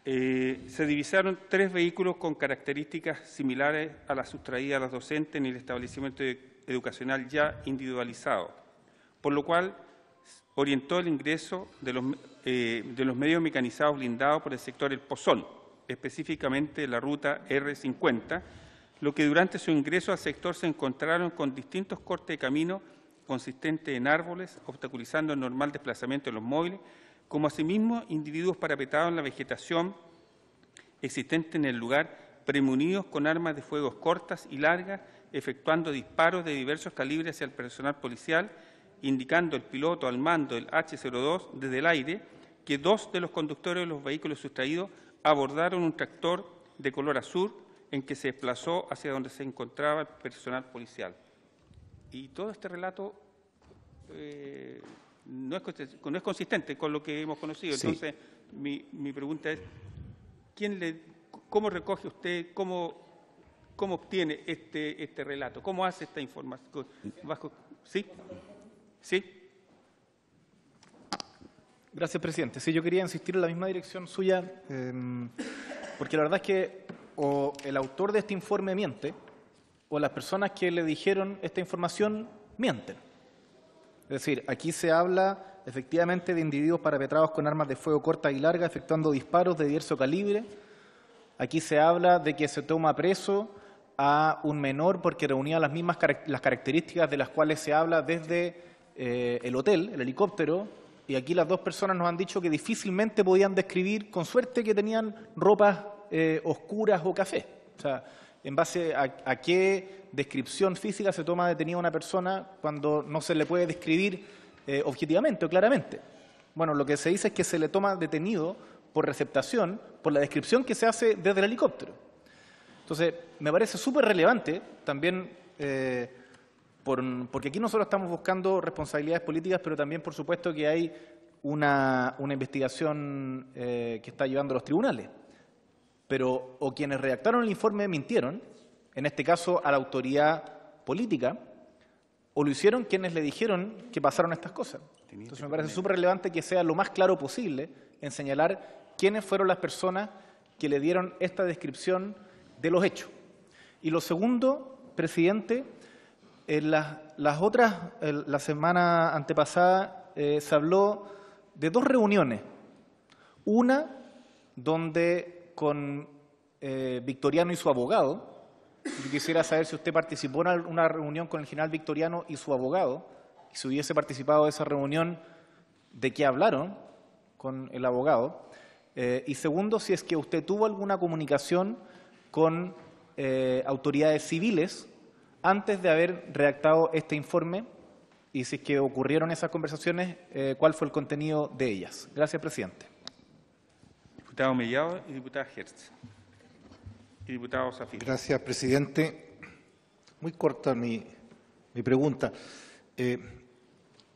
se divisaron 3 vehículos con características similares a las sustraídas a los docentes en el establecimiento educacional ya individualizado, por lo cual orientó el ingreso de los medios mecanizados blindados por el sector El Pozón, específicamente la ruta R50, lo que durante su ingreso al sector se encontraron con distintos cortes de camino consistentes en árboles, obstaculizando el normal desplazamiento de los móviles, como asimismo individuos parapetados en la vegetación existente en el lugar, premunidos con armas de fuego cortas y largas, efectuando disparos de diversos calibres hacia el personal policial, indicando el piloto al mando del H-02 desde el aire que 2 de los conductores de los vehículos sustraídos abordaron un tractor de color azul en que se desplazó hacia donde se encontraba el personal policial. Y todo este relato no es consistente con lo que hemos conocido. Sí. Entonces, mi pregunta es, ¿cómo recoge usted, cómo obtiene este relato? ¿Cómo hace esta información? ¿Sí? ¿Sí? Gracias, presidente. Sí, yo quería insistir en la misma dirección suya, porque la verdad es que o el autor de este informe miente, o las personas que le dijeron esta información mienten. Es decir, aquí se habla efectivamente de individuos parapetrados con armas de fuego cortas y largas, efectuando disparos de diverso calibre. Aquí se habla de que se toma preso a un menor porque reunía las mismas las características de las cuales se habla desde el hotel, el helicóptero, y aquí las 2 personas nos han dicho que difícilmente podían describir, con suerte, que tenían ropas oscuras o café. O sea, en base a qué descripción física se toma detenida una persona cuando no se le puede describir objetivamente o claramente. Bueno, lo que se dice es que se le toma detenido por receptación, por la descripción que se hace desde el helicóptero. Entonces, me parece súper relevante también, porque aquí no solo estamos buscando responsabilidades políticas, pero también, por supuesto, que hay una investigación que está llevando los tribunales. Pero o quienes redactaron el informe mintieron, en este caso a la autoridad política, o lo hicieron quienes le dijeron que pasaron estas cosas. Entonces me parece súper relevante que sea lo más claro posible en señalar quiénes fueron las personas que le dieron esta descripción de los hechos. Y lo segundo, presidente, la semana antepasada se habló de 2 reuniones. Una donde con Victoriano y su abogado. Yo quisiera saber si usted participó en una reunión con el general Victoriano y su abogado, y si hubiese participado de esa reunión, ¿de qué hablaron con el abogado? Y segundo, si es que usted tuvo alguna comunicación con autoridades civiles antes de haber redactado este informe, y si es que ocurrieron esas conversaciones, ¿cuál fue el contenido de ellas? Gracias, presidente. Diputado Mellado y diputada Hertz. Y diputado Zafir. Gracias, presidente. Muy corta mi pregunta.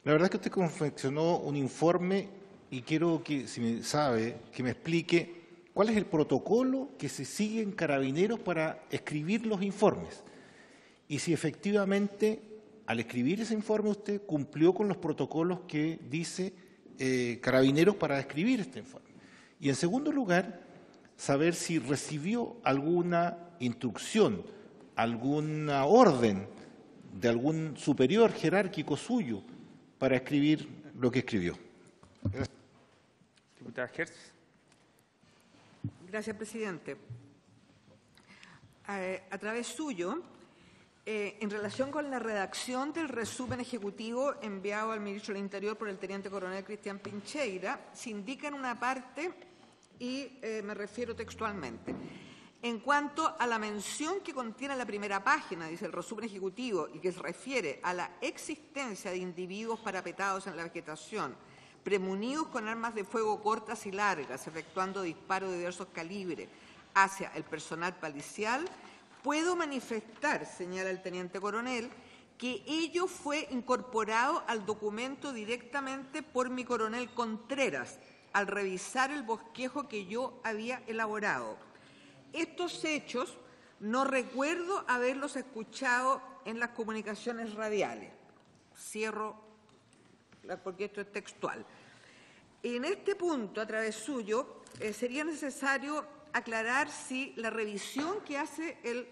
La verdad es que usted confeccionó un informe y quiero que, si me sabe, que me explique cuál es el protocolo que se sigue en Carabineros para escribir los informes. Y si efectivamente, al escribir ese informe, usted cumplió con los protocolos que dice Carabineros para escribir este informe. Y en segundo lugar, saber si recibió alguna instrucción, alguna orden de algún superior jerárquico suyo para escribir lo que escribió. Gracias. Diputada Hertz. Gracias, presidente. A través suyo, en relación con la redacción del resumen ejecutivo enviado al ministro del Interior por el teniente coronel Cristian Pincheira, se indica en una parte, y me refiero textualmente, en cuanto a la mención que contiene la primera página, dice el resumen ejecutivo, y que se refiere a la existencia de individuos parapetados en la vegetación, premunidos con armas de fuego cortas y largas, efectuando disparos de diversos calibres hacia el personal policial, puedo manifestar, señala el teniente coronel, que ello fue incorporado al documento directamente por mi coronel Contreras, al revisar el bosquejo que yo había elaborado. Estos hechos no recuerdo haberlos escuchado en las comunicaciones radiales. Cierro, porque esto es textual. En este punto, a través suyo, sería necesario aclarar si la revisión que hace el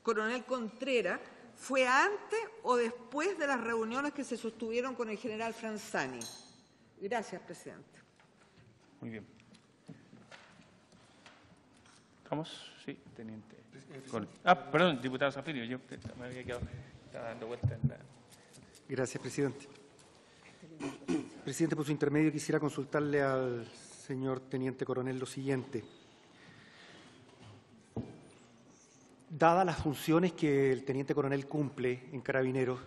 coronel Contreras fue antes o después de las reuniones que se sostuvieron con el general Franzani. Gracias, presidente. Muy bien. ¿Estamos? Sí, teniente. Perdón, diputado Zafirio, yo me había quedado, estaba dando vuelta en la... Gracias, presidente. Presidente, por su intermedio quisiera consultarle al señor teniente coronel lo siguiente. Dadas las funciones que el teniente coronel cumple en Carabineros,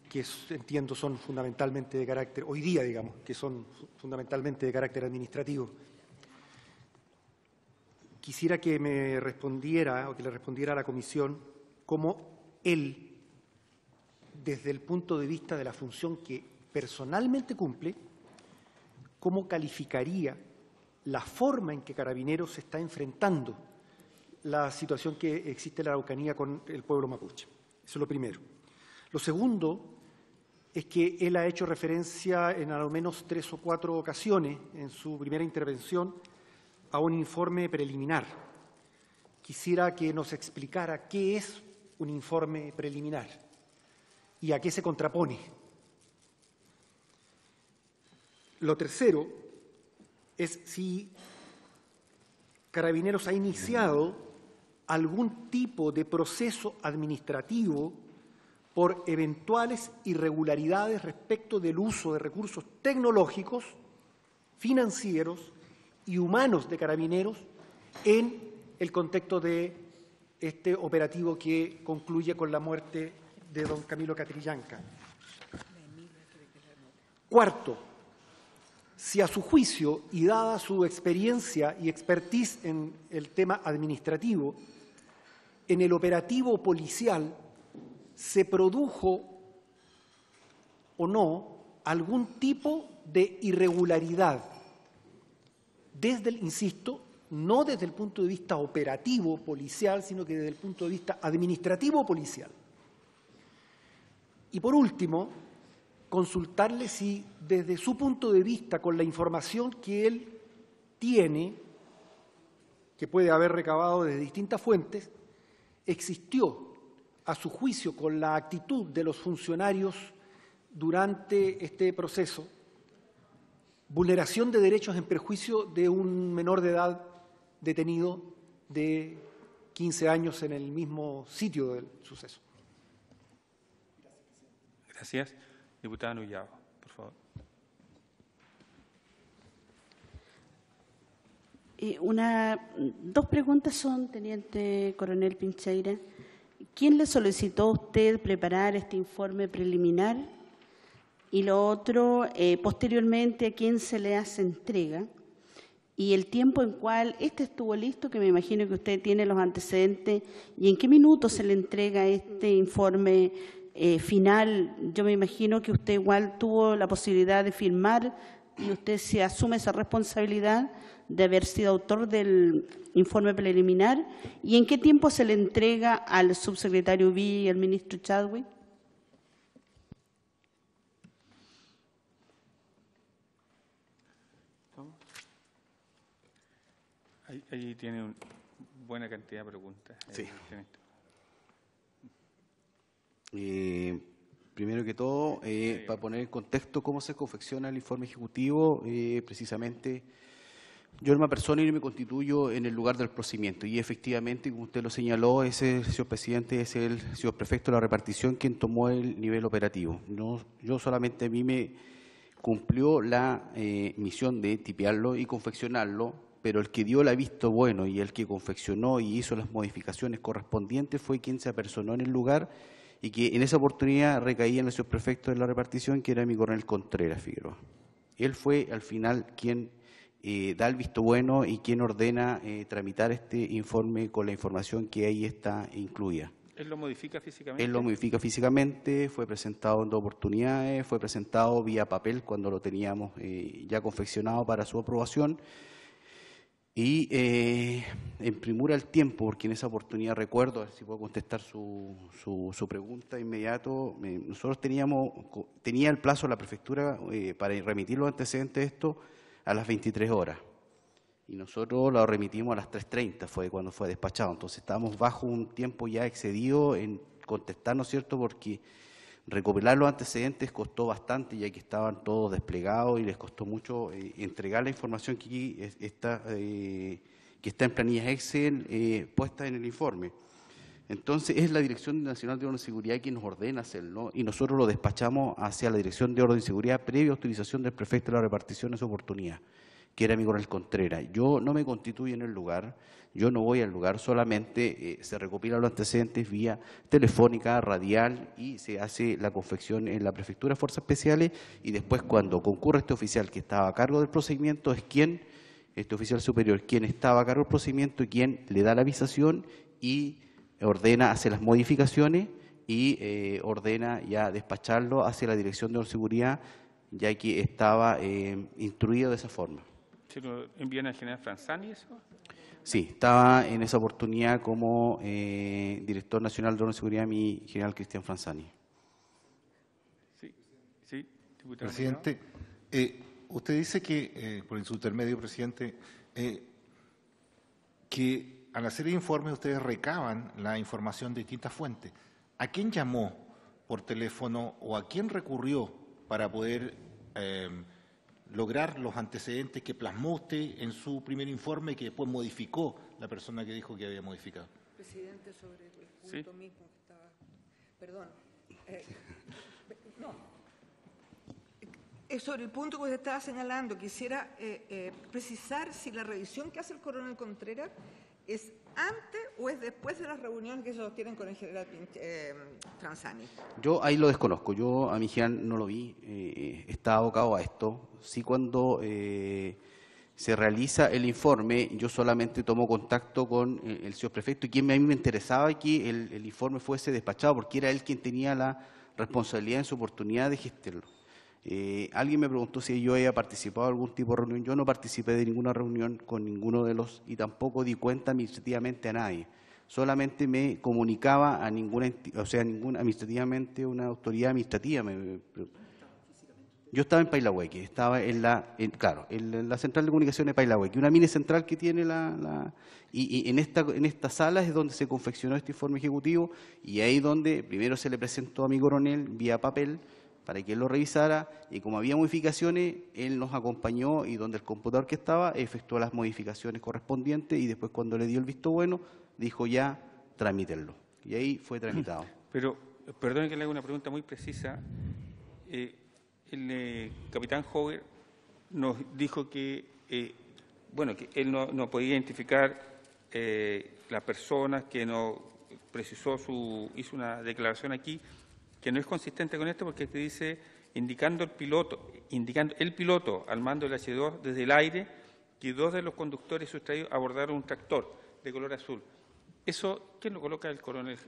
que entiendo son fundamentalmente de carácter, hoy día digamos, que son fundamentalmente de carácter administrativo, quisiera que me respondiera o que le respondiera a la comisión cómo él, desde el punto de vista de la función que personalmente cumple, cómo calificaría la forma en que Carabineros se está enfrentando la situación que existe en la Araucanía con el pueblo mapuche. Eso es lo primero. Lo segundo es que él ha hecho referencia en al menos 3 o 4 ocasiones en su primera intervención a un informe preliminar. Quisiera que nos explicara qué es un informe preliminar y a qué se contrapone. Lo tercero es si Carabineros ha iniciado algún tipo de proceso administrativo por eventuales irregularidades respecto del uso de recursos tecnológicos, financieros y humanos de Carabineros en el contexto de este operativo que concluye con la muerte de don Camilo Catrillanca. Cuarto, si a su juicio y dada su experiencia y expertise en el tema administrativo, en el operativo policial se produjo o no algún tipo de irregularidad, desde el, insisto, no desde el punto de vista operativo policial, sino que desde el punto de vista administrativo policial. Y por último, consultarle si desde su punto de vista, con la información que él tiene, que puede haber recabado de distintas fuentes, existió, a su juicio, con la actitud de los funcionarios durante este proceso, vulneración de derechos en perjuicio de un menor de edad detenido de 15 años en el mismo sitio del suceso. Gracias. Diputada Nullao, por favor. Dos preguntas son, teniente coronel Pincheira. ¿Quién le solicitó a usted preparar este informe preliminar? Y lo otro, posteriormente, ¿a quién se le hace entrega? Y el tiempo en cual este estuvo listo, que me imagino que usted tiene los antecedentes, y en qué minuto se le entrega este informe final, yo me imagino que usted igual tuvo la posibilidad de firmar y usted se asume esa responsabilidad de haber sido autor del informe preliminar. ¿Y en qué tiempo se le entrega al subsecretario Villa y al ministro Chadwick? Ahí tiene una buena cantidad de preguntas. Sí. Primero que todo, para poner en contexto cómo se confecciona el informe ejecutivo, precisamente yo en una persona y me constituyo en el lugar del procedimiento y efectivamente, como usted lo señaló, ese señor presidente es el señor prefecto de la repartición quien tomó el nivel operativo. No, yo solamente a mí me cumplió la misión de tipearlo y confeccionarlo, pero el que dio el visto bueno y el que confeccionó y hizo las modificaciones correspondientes fue quien se apersonó en el lugar y que en esa oportunidad recaía en el señor prefecto de la repartición, que era mi coronel Contreras Figueroa. Él fue al final quien da el visto bueno y quien ordena tramitar este informe con la información que ahí está incluida. ¿Él lo modifica físicamente? Él lo modifica físicamente, fue presentado en 2 oportunidades, fue presentado vía papel cuando lo teníamos ya confeccionado para su aprobación. Y en premura el tiempo, porque en esa oportunidad recuerdo, a ver si puedo contestar su pregunta de inmediato, nosotros tenía el plazo de la prefectura para remitir los antecedentes de esto a las 23 horas. Y nosotros lo remitimos a las 3:30, fue cuando fue despachado. Entonces estábamos bajo un tiempo ya excedido en contestar, ¿no es cierto?, porque recopilar los antecedentes costó bastante, ya que estaban todos desplegados y les costó mucho entregar la información que aquí está en planillas Excel puesta en el informe. Entonces es la Dirección Nacional de Orden y Seguridad quien nos ordena hacerlo y nosotros lo despachamos hacia la Dirección de Orden y Seguridad previa autorización del prefecto de la repartición en su oportunidad, que era mi coronel Contreras. Yo no me constituyo en el lugar, yo no voy al lugar, solamente se recopilan los antecedentes vía telefónica, radial y se hace la confección en la Prefectura de Fuerzas Especiales y después cuando concurre este oficial que estaba a cargo del procedimiento es este oficial superior, quien estaba a cargo del procedimiento y quien le da la avisación y ordena, hace las modificaciones y ordena ya despacharlo hacia la Dirección de Seguridad, ya que estaba instruido de esa forma. ¿Se lo envían al general Franzani eso? Sí, estaba en esa oportunidad como director nacional de Orden y Seguridad mi general Cristian Franzani. Sí, diputado. Presidente, usted dice que, por su intermedio, presidente, que al hacer el informe ustedes recaban la información de distintas fuentes. ¿A quién llamó por teléfono o a quién recurrió para poder lograr los antecedentes que plasmó usted en su primer informe que después modificó la persona que dijo que había modificado? Presidente, sobre el punto mismo que estaba... Perdón. No. Sobre el punto que usted estaba señalando, quisiera precisar si la revisión que hace el coronel Contreras es antes o es después de las reuniones que se sostienen con el general Franzani. Yo ahí lo desconozco, yo a mi general no lo vi, estaba abocado a esto. Sí, cuando se realiza el informe, yo solamente tomo contacto con el señor prefecto y quien a mí me interesaba que el informe fuese despachado, porque era él quien tenía la responsabilidad en su oportunidad de gestionarlo. Alguien me preguntó si yo había participado en algún tipo de reunión. Yo no participé de ninguna reunión con ninguno de los y tampoco di cuenta administrativamente a nadie. Solamente me comunicaba a administrativamente una autoridad administrativa. Yo estaba en Pailahueque, estaba en la central de comunicaciones de Pailahueque, una mini central que tiene y en esta sala es donde se confeccionó este informe ejecutivo y ahí donde primero se le presentó a mi coronel vía papel para que él lo revisara, y como había modificaciones, él nos acompañó y donde el computador que estaba efectuó las modificaciones correspondientes y después cuando le dio el visto bueno, dijo ya, tramítenlo. Y ahí fue tramitado. Pero, perdone que le haga una pregunta muy precisa. El capitán Hover nos dijo que, que él no podía identificar las personas, que no precisó hizo una declaración aquí, que no es consistente con esto porque te dice indicando el piloto al mando del H2 desde el aire que 2 de los conductores sustraídos abordaron un tractor de color azul. Eso, ¿quién lo coloca? El coronel.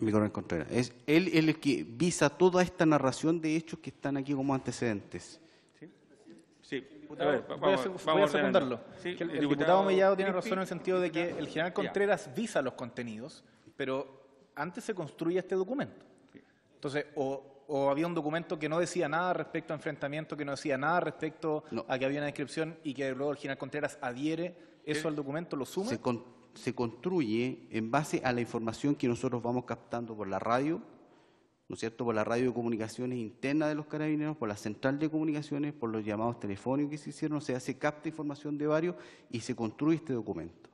Mi coronel Contreras. Es él el que visa toda esta narración de hechos que están aquí como antecedentes. Sí. Voy a secundarlo. Sí, Que el diputado Mellado tiene razón en el sentido de que el general Contreras visa los contenidos, pero antes se construye este documento. Entonces, o había un documento que no decía nada respecto a enfrentamiento, que no decía nada respecto a que había una descripción y que luego el general Contreras adhiere eso al documento, lo suma. Se construye en base a la información que nosotros vamos captando por la radio, ¿no es cierto?, por la radio de comunicaciones interna de los carabineros, por la central de comunicaciones, por los llamados telefónicos que se hicieron, o sea, se capta información de varios y se construye este documento.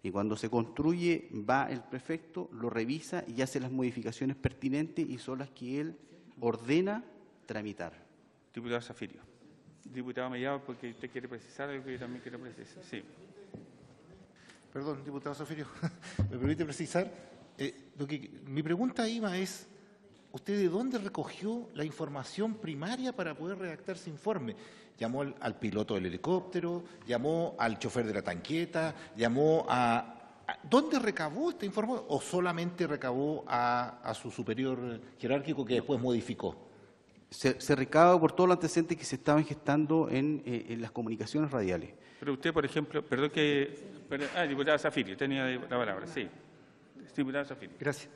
Y cuando se construye, va el prefecto, lo revisa y hace las modificaciones pertinentes y son las que él ordena tramitar. Diputado Zafirio. Diputado Mellado, porque usted quiere precisar algo que yo también quiero precisar. Sí. Perdón, diputado Zafirio, ¿me permite precisar? Mi pregunta, Ima, es, ¿usted de dónde recogió la información primaria para poder redactar ese informe? ¿Llamó al piloto del helicóptero? ¿Llamó al chofer de la tanqueta? ¿Llamó ¿Dónde recabó este informe o solamente recabó a su superior jerárquico que después modificó? Se recaba por todos los antecedentes que se estaban gestando en las comunicaciones radiales. Pero usted, por ejemplo, diputado Zafirio, tenía la palabra, sí. Diputado Zafirio. Gracias.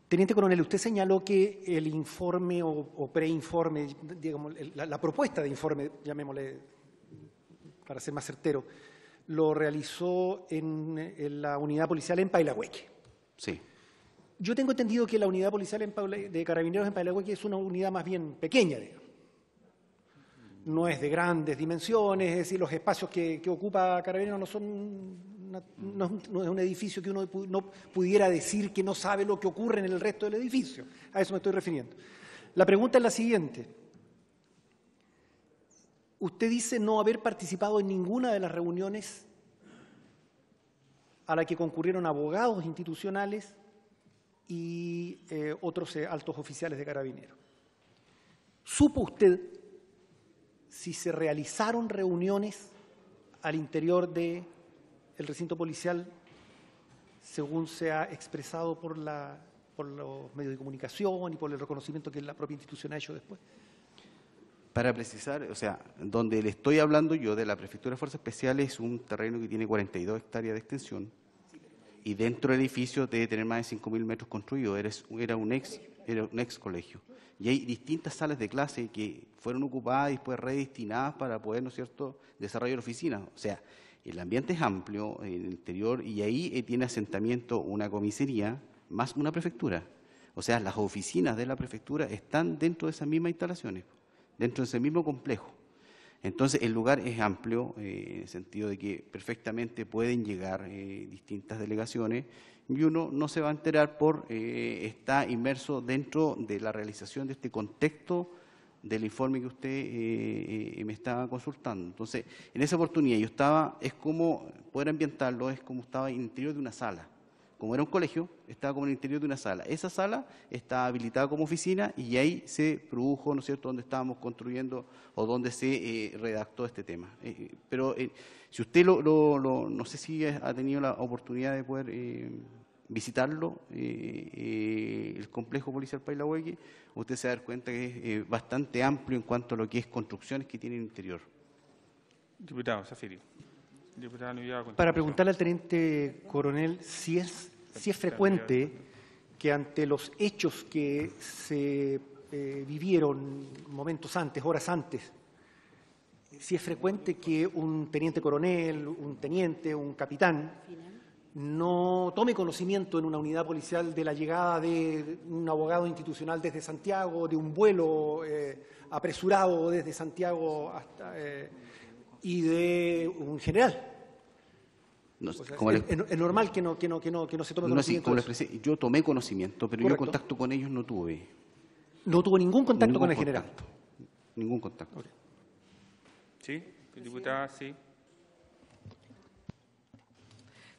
Teniente coronel, usted señaló que el informe o preinforme, digamos, la propuesta de informe, llamémosle para ser más certero, lo realizó en la unidad policial en Pailahueque. Sí. Yo tengo entendido que la unidad policial de Carabineros en Pailahueque es una unidad más bien pequeña, digamos. No es de grandes dimensiones, es decir, los espacios que ocupa Carabineros no es un edificio que uno no pudiera decir que no sabe lo que ocurre en el resto del edificio. A eso me estoy refiriendo. La pregunta es la siguiente. Usted dice no haber participado en ninguna de las reuniones a la que concurrieron abogados institucionales y otros altos oficiales de Carabineros. ¿Supo usted si se realizaron reuniones al interior del recinto policial según se ha expresado por los medios de comunicación y por el reconocimiento que la propia institución ha hecho después? Para precisar, o sea, donde le estoy hablando yo de la Prefectura de Fuerzas Especiales es un terreno que tiene 42 hectáreas de extensión y dentro del edificio debe tener más de 5.000 metros construidos. Era un ex colegio. Y hay distintas salas de clase que fueron ocupadas y después redestinadas para poder, ¿no es cierto?, desarrollar oficinas. O sea, el ambiente es amplio en el interior y ahí tiene asentamiento una comisaría más una prefectura. O sea, las oficinas de la prefectura están dentro de esas mismas instalaciones, dentro de ese mismo complejo. Entonces, el lugar es amplio, en el sentido de que perfectamente pueden llegar distintas delegaciones y uno no se va a enterar está inmerso dentro de la realización de este contexto del informe que usted me estaba consultando. Entonces, en esa oportunidad es como poder ambientarlo, es como estaba en el interior de una sala. Como era un colegio, estaba como en el interior de una sala. Esa sala está habilitada como oficina y ahí se produjo, ¿no es cierto?, donde estábamos construyendo o donde se redactó este tema. Pero si usted no sé si ha tenido la oportunidad de poder visitarlo, el complejo policial Pailahueque, usted se va a dar cuenta que es bastante amplio en cuanto a lo que es construcciones que tiene en el interior. Diputado Zafirio. Para preguntarle al teniente coronel si es frecuente que ante los hechos que se vivieron momentos antes, horas antes, si es frecuente que un teniente coronel, un teniente, un capitán, no tome conocimiento en una unidad policial de la llegada de un abogado institucional desde Santiago, de un vuelo apresurado desde Santiago hasta... y de un general. No, es normal que no se tome conocimiento. Yo tomé conocimiento, pero Correcto. Yo contacto con ellos no tuve. No tuvo ningún contacto con el general. Ningún contacto. Okay. Sí, diputada, sí.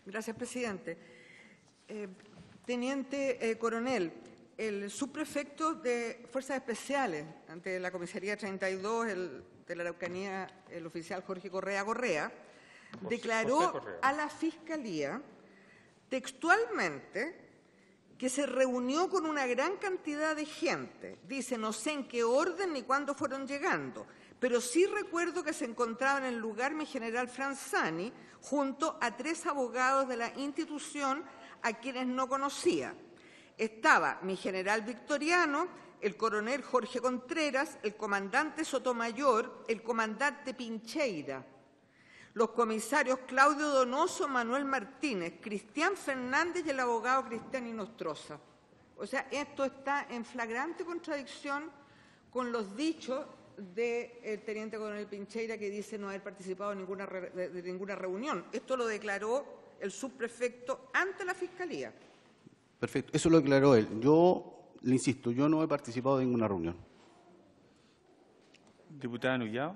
Gracias, presidente. Teniente coronel, el subprefecto de Fuerzas Especiales ante la Comisaría 32 de la Araucanía, el oficial Jorge Correa, declaró a la Fiscalía textualmente que se reunió con una gran cantidad de gente. Dice, no sé en qué orden ni cuándo fueron llegando, pero sí recuerdo que se encontraba en el lugar mi general Franzani junto a 3 abogados de la institución a quienes no conocía. Estaba mi general Victoriano, el coronel Jorge Contreras, el comandante Sotomayor, el comandante Pincheira, los comisarios Claudio Donoso, Manuel Martínez, Cristian Fernández y el abogado Cristian Inostroza. O sea, esto está en flagrante contradicción con los dichos del teniente coronel Pincheira, que dice no haber participado en ninguna reunión. Esto lo declaró el subprefecto ante la Fiscalía. Perfecto, eso lo declaró él. Yo le insisto, yo no he participado en ninguna reunión. Diputada Nullao.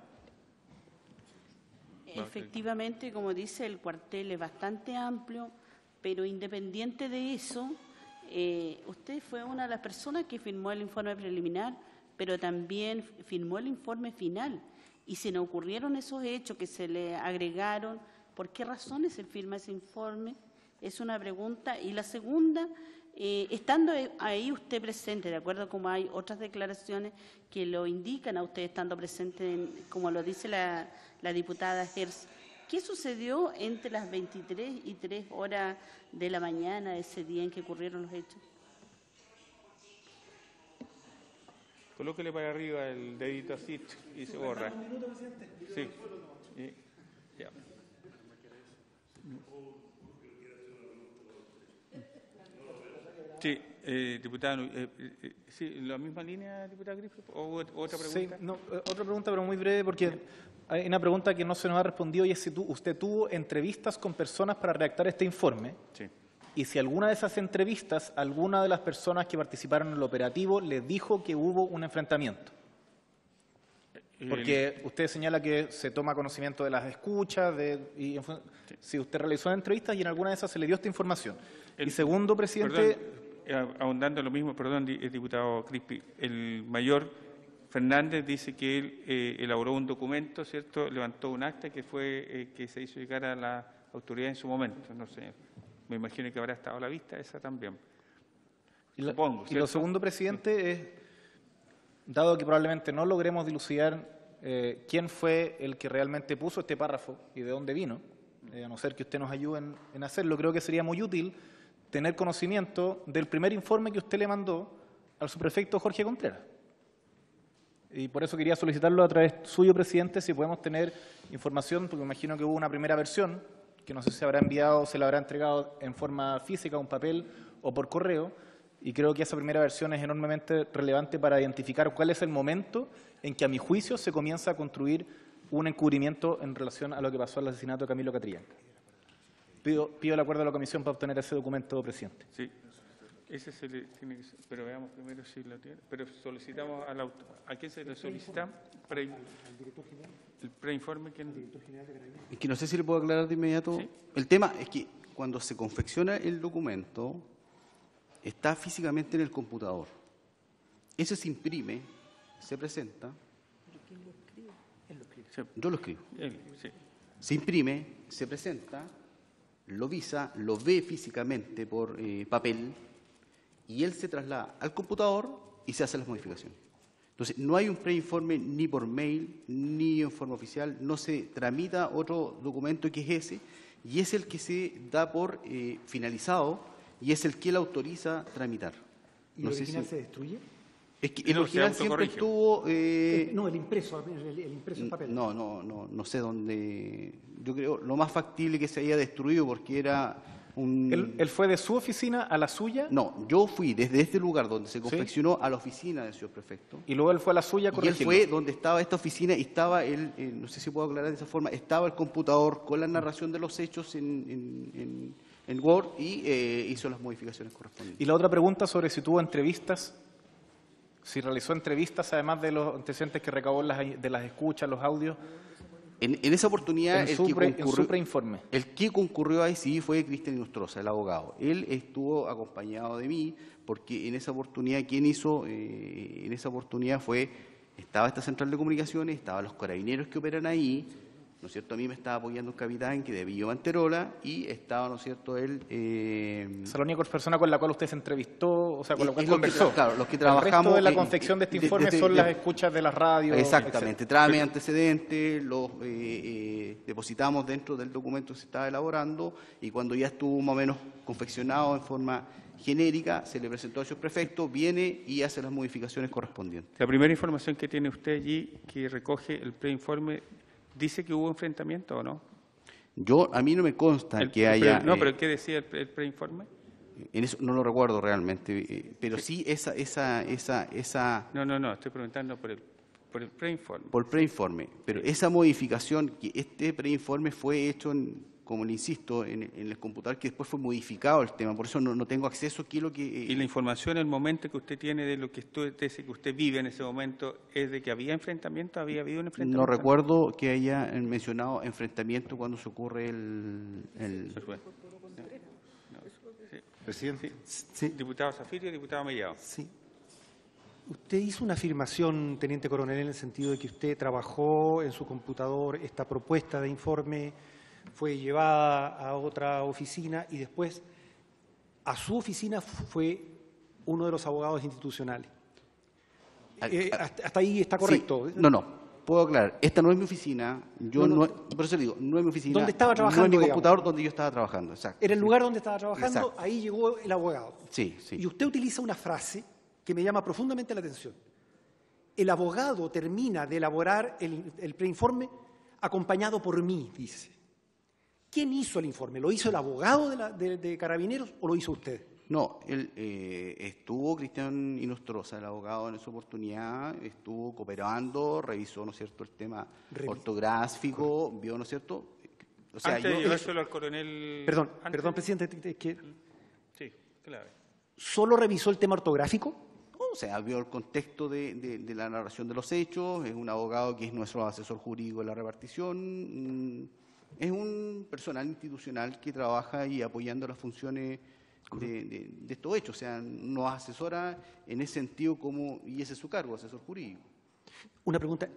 Efectivamente, como dice, el cuartel es bastante amplio, pero independiente de eso, usted fue una de las personas que firmó el informe preliminar, pero también firmó el informe final. Y si no ocurrieron esos hechos que se le agregaron, ¿por qué razones se firma ese informe? Es una pregunta. Y la segunda, estando ahí usted presente, de acuerdo como hay otras declaraciones que lo indican a usted estando presente, como lo dice la diputada Hertz, ¿qué sucedió entre las 23 y 3 horas de la mañana de ese día en que ocurrieron los hechos? Colóquele para arriba el dedito así y se borra. Sí. Ya. Sí, diputada, sí, ¿la misma línea, diputada Griffith? ¿O otra pregunta? Sí, no, otra pregunta, pero muy breve, porque hay una pregunta que no se nos ha respondido y es si usted tuvo entrevistas con personas para redactar este informe. Sí. Y si alguna de esas entrevistas, alguna de las personas que participaron en el operativo le dijo que hubo un enfrentamiento. Porque usted señala que se toma conocimiento de las escuchas, si usted realizó entrevistas y en alguna de esas se le dio esta información. Y segundo, presidente... Perdón, ahondando en lo mismo, perdón, diputado Crispi, el mayor Fernández dice que él elaboró un documento, ¿cierto?, levantó un acta que fue que se hizo llegar a la autoridad en su momento, no sé. Me imagino que habrá estado a la vista esa también. Supongo, y lo segundo, presidente, es, dado que probablemente no logremos dilucidar quién fue el que realmente puso este párrafo y de dónde vino, a no ser que usted nos ayude en hacerlo, creo que sería muy útil tener conocimiento del primer informe que usted le mandó al subprefecto Jorge Contreras. Y por eso quería solicitarlo a través suyo, presidente, si podemos tener información, porque me imagino que hubo una primera versión, que no sé si se habrá enviado o se la habrá entregado en forma física, un papel o por correo, y creo que esa primera versión es enormemente relevante para identificar cuál es el momento en que, a mi juicio, se comienza a construir un encubrimiento en relación a lo que pasó al asesinato de Camilo Catrillanca. Pido el acuerdo de la comisión para obtener ese documento, presidente. Sí, ese se le tiene que... Pero veamos primero si lo tiene. Pero solicitamos al autor. ¿A quién se le solicita? El preinforme. Es que no sé si le puedo aclarar de inmediato. ¿Sí? El tema es que cuando se confecciona el documento, está físicamente en el computador. Eso se imprime, se presenta. ¿Pero quién lo escribe? Él lo escribe. Yo lo escribo. Sí. Se imprime, se presenta, lo visa, lo ve físicamente por papel y él se traslada al computador y se hacen las modificaciones. Entonces, no hay un preinforme ni por mail, ni en forma oficial, no se tramita otro documento que es ese, y es el que se da por finalizado y es el que él autoriza tramitar. ¿Y el original se destruye? Es que el original siempre estuvo... no, el impreso en papel. No sé dónde... Yo creo lo más factible que se haya destruido porque era un... ¿Él fue de su oficina a la suya? No, yo fui desde este lugar donde se confeccionó a la oficina del señor prefecto. Y luego él fue a la suya a corregirlo. Y él fue donde estaba esta oficina y estaba no sé si puedo aclarar de esa forma, estaba el computador con la narración de los hechos en Word y hizo las modificaciones correspondientes. Y la otra pregunta sobre si tuvo entrevistas, si realizó entrevistas además de los antecedentes que recabó de las escuchas, los audios. En esa oportunidad, en su preinforme. El que concurrió ahí sí fue Cristian Inostroza, el abogado. Él estuvo acompañado de mí porque en esa oportunidad, quien hizo, en esa oportunidad estaba esta central de comunicaciones, estaban los carabineros que operan ahí ¿no es cierto? A mí me estaba apoyando un capitán que de Villa Manterola y estaba, ¿no es cierto?, él... Esa es la única persona con la cual usted se entrevistó, o sea, con la cual conversó. Claro, los que El trabajamos... resto de la confección de este informe son las escuchas de las radios. Exactamente, trámite antecedentes, los depositamos dentro del documento que se estaba elaborando y cuando ya estuvo más o menos confeccionado en forma genérica, se le presentó al subprefecto, viene y hace las modificaciones correspondientes. La primera información que tiene usted allí, que recoge el preinforme, ¿dice que hubo enfrentamiento o no? A mí no me consta que haya... No, pero ¿qué decía el preinforme? En eso no lo recuerdo realmente, pero sí esa... No, estoy preguntando por el preinforme. Por el preinforme, pero esa modificación, que este preinforme fue hecho, como le insisto, en el computador, que después fue modificado el tema, por eso no tengo acceso aquí a lo que... ¿Y la información, el momento que usted tiene de lo que usted vive en ese momento, es de que había enfrentamiento, había habido un enfrentamiento? No recuerdo que haya mencionado enfrentamiento cuando se ocurre el... Presidente. Sí. Diputado Zafirio y diputado Mellado. Sí. Usted hizo una afirmación, teniente coronel, en el sentido de que usted trabajó en su computador esta propuesta de informe, fue llevada a otra oficina y después a su oficina fue uno de los abogados institucionales. ¿Hasta ahí está correcto? Sí. No. Puedo aclarar, esta no es mi oficina, por eso le digo, no es mi oficina. ¿Dónde estaba trabajando? No es mi computador donde yo estaba trabajando, exacto. Era el lugar donde estaba trabajando, Exacto. ahí llegó el abogado. Sí. Y usted utiliza una frase que me llama profundamente la atención. El abogado termina de elaborar el preinforme acompañado por mí, dice. ¿Quién hizo el informe? ¿Lo hizo el abogado de Carabineros o lo hizo usted? No, estuvo Cristian Inostroza, el abogado, en esa oportunidad, estuvo cooperando, revisó, ¿no es cierto?, el tema ortográfico, vio, ¿no es cierto? O sea, antes de llevárselo al coronel... Perdón, presidente, es que... Sí, claro. ¿Solo revisó el tema ortográfico? O sea, vio el contexto de la narración de los hechos, es un abogado que es nuestro asesor jurídico de la repartición, es un personal institucional que trabaja y apoyando las funciones de estos hechos, o sea, nos asesora en ese sentido y ese es su cargo, asesor jurídico. Una pregunta,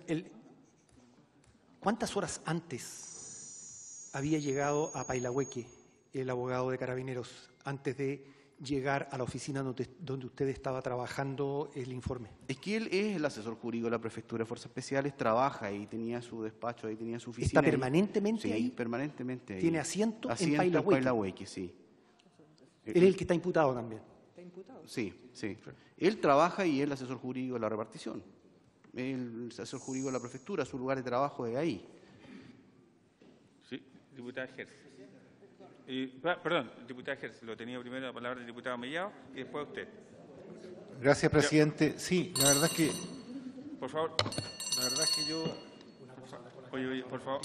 ¿cuántas horas antes había llegado a Pailahueque el abogado de Carabineros antes de llegar a la oficina donde usted estaba trabajando el informe? Es que él es el asesor jurídico de la Prefectura de Fuerzas Especiales, trabaja ahí, tenía su despacho, ahí tenía su oficina. ¿Está permanentemente ahí? Sí, permanentemente ahí. ¿Tiene asiento en Pailahueque? Pailahueque, sí. Él es el que está imputado también. ¿Está imputado? Sí. Él trabaja y es el asesor jurídico de la repartición. El asesor jurídico de la Prefectura, su lugar de trabajo es ahí. Sí, diputada Gers. Perdón, diputada Gers, lo tenía primero la palabra del diputado Mellado y después usted. Gracias, presidente. Sí, la verdad es que... Por favor. La verdad es que yo... Oye, por favor.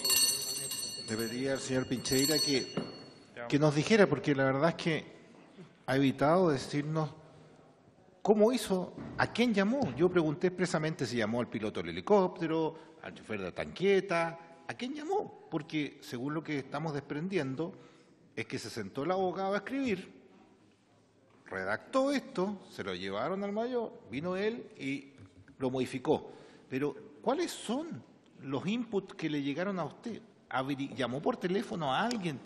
Le pediría al señor Pincheira que nos dijera, porque la verdad es que ha evitado decirnos cómo hizo, a quién llamó. Yo pregunté expresamente si llamó al piloto del helicóptero, al chofer de la tanqueta, a quién llamó, porque según lo que estamos desprendiendo es que se sentó el abogado a escribir, redactó esto, se lo llevaron al mayor, vino él y lo modificó. Pero, ¿cuáles son los inputs que le llegaron a usted? ¿Llamó por teléfono a alguien?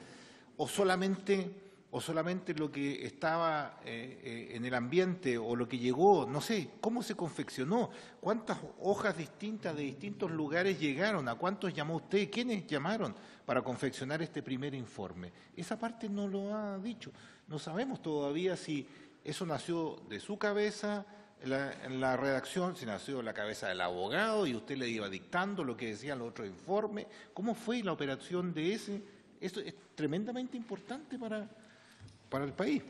¿O solamente lo que estaba en el ambiente o lo que llegó? No sé, ¿cómo se confeccionó? ¿Cuántas hojas distintas de distintos lugares llegaron? ¿A cuántos llamó usted? ¿Quiénes llamaron para confeccionar este primer informe? Esa parte no lo ha dicho. No sabemos todavía si eso nació de su cabeza, la redacción, si nació de la cabeza del abogado y usted le iba dictando lo que decían los otros informes. ¿Cómo fue la operación de ese? Esto es tremendamente importante para el país.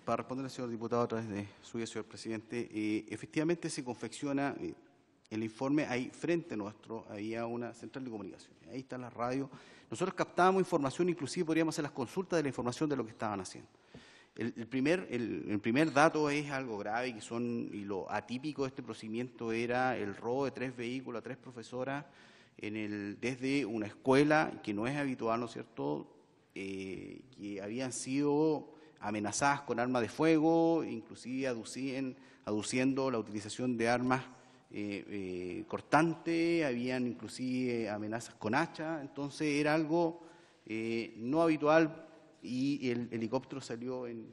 Para responder al señor diputado a través de suyo, señor presidente, efectivamente se confecciona el informe, ahí frente nuestro había una central de comunicaciones, ahí está la radio. Nosotros captábamos información, inclusive podríamos hacer las consultas de la información de lo que estaban haciendo. El primer dato es algo grave y lo atípico de este procedimiento era el robo de 3 vehículos a 3 profesoras desde una escuela que no es habitual, ¿no es cierto?, que habían sido amenazadas con armas de fuego, inclusive aduciendo la utilización de armas cortante, habían inclusive amenazas con hacha, entonces era algo no habitual y el helicóptero salió en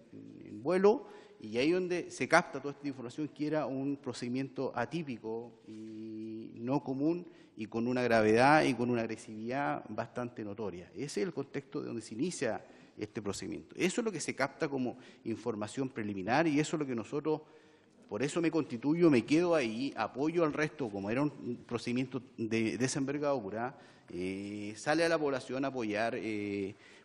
vuelo y ahí donde se capta toda esta información que era un procedimiento atípico y no común y con una gravedad y con una agresividad bastante notoria. Ese es el contexto de donde se inicia este procedimiento. Eso es lo que se capta como información preliminar y eso es lo que nosotros, por eso me constituyo, me quedo ahí, apoyo al resto, como era un procedimiento de esa envergadura, sale a la población a apoyar.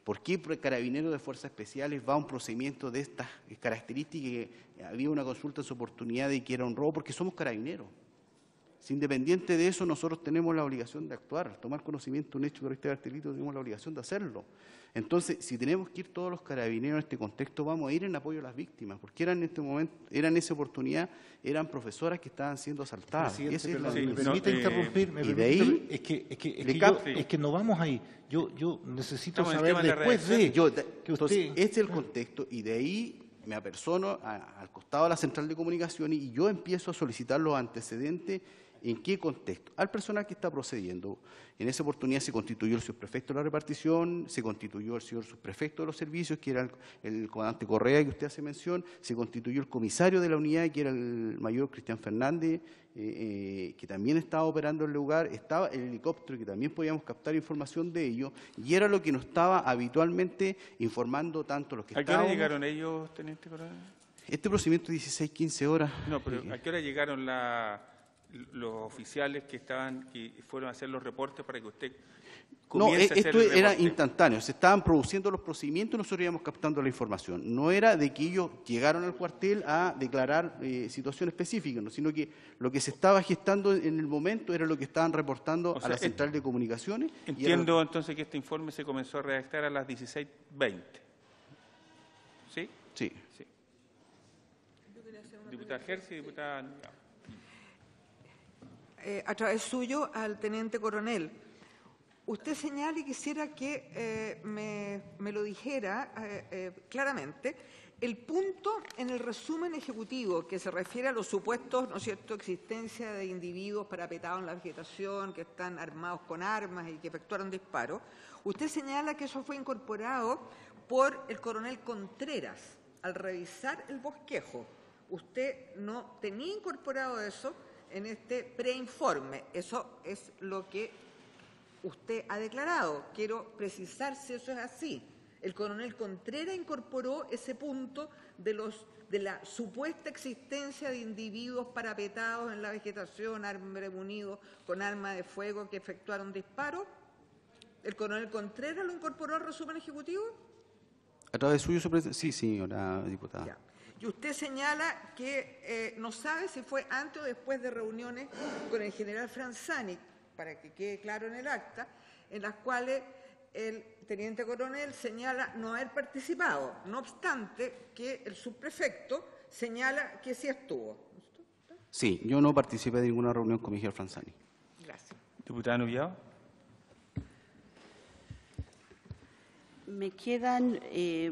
¿Por qué Carabineros de Fuerzas Especiales va a un procedimiento de estas características? Había una consulta en su oportunidad de que era un robo, porque somos carabineros. Si independiente de eso, nosotros tenemos la obligación de actuar, tomar conocimiento de un hecho de este característico, tenemos la obligación de hacerlo. Entonces, si tenemos que ir todos los carabineros en este contexto, vamos a ir en apoyo a las víctimas, porque eran en este momento, eran en esa oportunidad, eran profesoras que estaban siendo asaltadas. Me me permite interrumpir, y de ahí es que no vamos ahí. Yo necesito saber después de que entonces, usted... este es el contexto y de ahí me apersono al costado de la central de comunicaciones y yo empiezo a solicitar los antecedentes. ¿En qué contexto? Al personal que está procediendo. En esa oportunidad se constituyó el subprefecto de la repartición, se constituyó el señor subprefecto de los servicios, que era el comandante Correa, que usted hace mención, se constituyó el comisario de la unidad, que era el mayor Cristian Fernández, que también estaba operando en el lugar, estaba el helicóptero, que también podíamos captar información de ello, y era lo que nos estaba habitualmente informando tanto los que estábamos... ¿A qué hora llegaron ellos, teniente coronel? Este procedimiento 16-15 horas. No, pero ¿a qué hora llegaron los oficiales que fueron a hacer los reportes para que usted comience a hacer el reporte? Esto era instantáneo, se estaban produciendo los procedimientos y nosotros íbamos captando la información. No era de que ellos llegaron al cuartel a declarar situación específica, ¿no? Sino que lo que se estaba gestando en el momento era lo que estaban reportando a la central de comunicaciones. Entiendo entonces que este informe se comenzó a redactar a las 16:20. ¿Sí? Sí. Diputada Herzi, diputada... A través suyo al teniente coronel. Usted señala y quisiera que me lo dijera claramente, el punto en el resumen ejecutivo que se refiere a los supuestos, ¿no es cierto?, existencia de individuos parapetados en la vegetación, que están armados con armas y que efectuaron disparos. Usted señala que eso fue incorporado por el coronel Contreras al revisar el bosquejo. Usted no tenía incorporado eso en este preinforme. Eso es lo que usted ha declarado. Quiero precisar si eso es así. El coronel Contreras incorporó ese punto de la supuesta existencia de individuos parapetados en la vegetación, munidos con arma de fuego que efectuaron disparos. ¿El coronel Contreras lo incorporó al resumen ejecutivo? A través suyo, sí, señora diputada. Ya. Y usted señala que no sabe si fue antes o después de reuniones con el general Franzani, para que quede claro en el acta, en las cuales el teniente coronel señala no haber participado, no obstante que el subprefecto señala que sí estuvo. Sí, yo no participé de ninguna reunión con Miguel Franzani. Gracias. Diputada Nubiao. Me quedan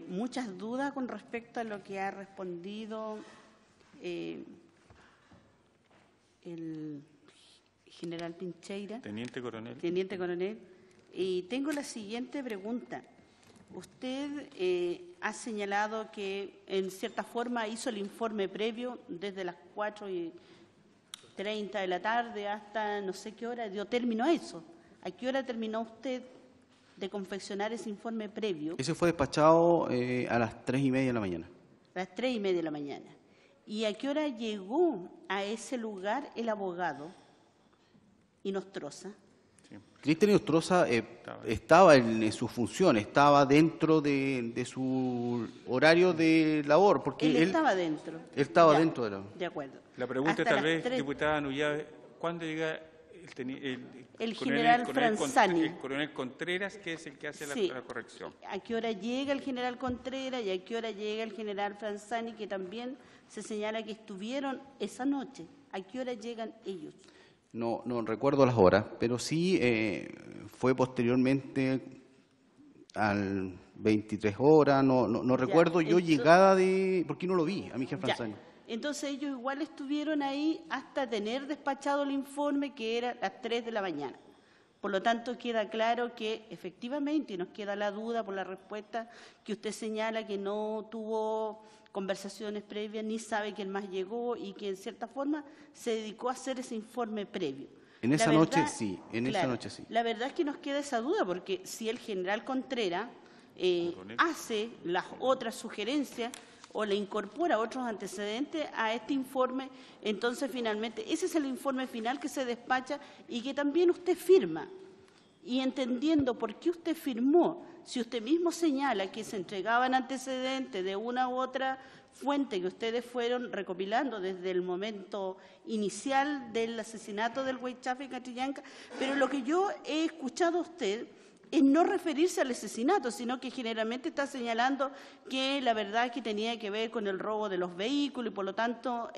muchas dudas con respecto a lo que ha respondido el general Pincheira. Teniente coronel. Teniente coronel. Y tengo la siguiente pregunta. Usted ha señalado que en cierta forma hizo el informe previo desde las 4:30 de la tarde hasta no sé qué hora, dio término a eso. ¿A qué hora terminó usted de confeccionar ese informe previo? Ese fue despachado a las 3:30 de la mañana. A las 3:30 de la mañana. ¿Y a qué hora llegó a ese lugar el abogado Inostroza? Cristian Inostroza estaba en su función, estaba dentro de su horario de labor. Porque él estaba dentro. Él estaba dentro de la... De acuerdo. La pregunta tal vez, diputada Nubiao, ¿cuándo llega el general Franzani? El coronel Contreras, que es el que hace la corrección. ¿A qué hora llega el general Contreras y a qué hora llega el general Franzani, que también se señala que estuvieron esa noche? ¿A qué hora llegan ellos? No recuerdo las horas, pero sí fue posteriormente al 23 horas, no recuerdo yo llegada de... porque no lo vi a Miguel Franzani. Entonces ellos igual estuvieron ahí hasta tener despachado el informe, que era las 3 de la mañana. Por lo tanto, queda claro que efectivamente, y nos queda la duda por la respuesta que usted señala, que no tuvo conversaciones previas, ni sabe quién más llegó y que en cierta forma se dedicó a hacer ese informe previo. En esa noche sí, esa noche sí. La verdad es que nos queda esa duda, porque si el general Contreras hace las otras sugerencias o le incorpora otros antecedentes a este informe, entonces finalmente ese es el informe final que se despacha y que también usted firma. Y entendiendo por qué usted firmó, si usted mismo señala que se entregaban antecedentes de una u otra fuente que ustedes fueron recopilando desde el momento inicial del asesinato del Huaychafe y Catrillanca, pero lo que yo he escuchado a usted es no referirse al asesinato, sino que generalmente está señalando que la verdad es que tenía que ver con el robo de los vehículos y por lo tanto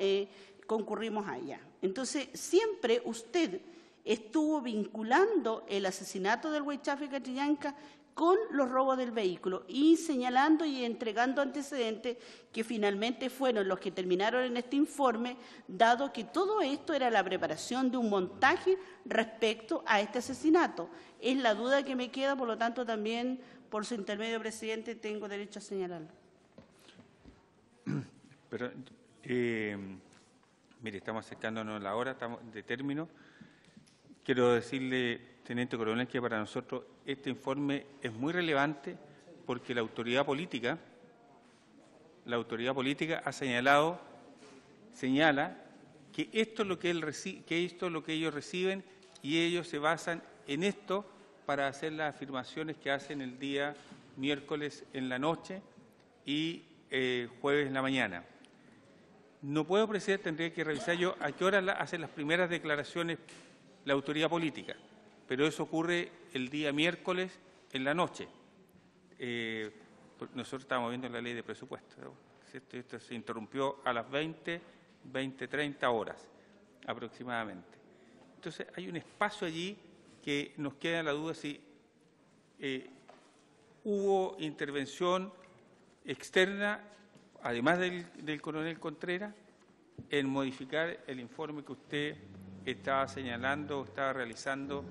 concurrimos allá. Entonces, siempre usted estuvo vinculando el asesinato del Huaychafe y Catrillanca con los robos del vehículo y señalando y entregando antecedentes que finalmente fueron los que terminaron en este informe, dado que todo esto era la preparación de un montaje respecto a este asesinato. Es la duda que me queda, por lo tanto también por su intermedio, presidente, tengo derecho a señalarlo. Pero, mire, estamos acercándonos a la hora, estamos de término. Quiero decirle, teniente coronel, que para nosotros este informe es muy relevante porque la autoridad política señala que esto es lo que ellos reciben y ellos se basan en esto para hacer las afirmaciones que hacen el día miércoles en la noche y jueves en la mañana. No puedo, presidente, tendría que revisar yo a qué hora hacen las primeras declaraciones la autoridad política, pero eso ocurre el día miércoles en la noche. Nosotros estábamos viendo la ley de presupuesto, ¿no? Esto se interrumpió a las 20:30 horas aproximadamente. Entonces hay un espacio allí que nos queda la duda si hubo intervención externa, además del coronel Contreras, en modificar el informe que usted estaba señalando, estaba realizando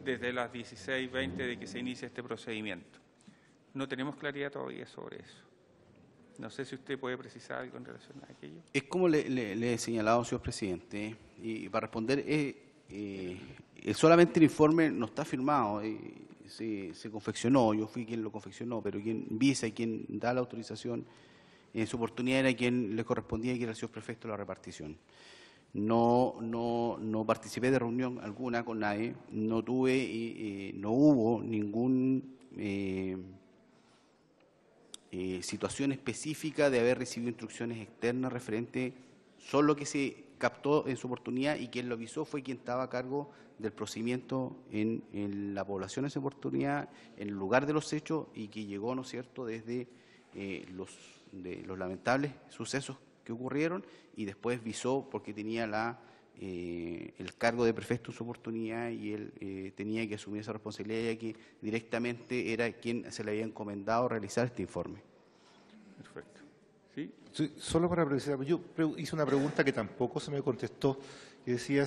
desde las 16:20 de que se inicia este procedimiento. No tenemos claridad todavía sobre eso. No sé si usted puede precisar algo en relación a aquello. Es como le he señalado, señor presidente, y para responder, solamente el informe no está firmado, se confeccionó, yo fui quien lo confeccionó, pero quien visa y quien da la autorización en su oportunidad era quien le correspondía, que era el señor prefecto de la repartición. No participé de reunión alguna con nadie, no hubo ningún situación específica de haber recibido instrucciones externas referente, solo que se captó en su oportunidad y quien lo avisó fue quien estaba a cargo del procedimiento en la población en esa oportunidad, en el lugar de los hechos y que llegó, ¿no es cierto?, desde los lamentables sucesos que ocurrieron y después visó porque tenía el cargo de prefecto en su oportunidad y él tenía que asumir esa responsabilidad ya que directamente era quien se le había encomendado realizar este informe. Perfecto. ¿Sí? Sí, solo para precisar, yo hice una pregunta que tampoco se me contestó y decía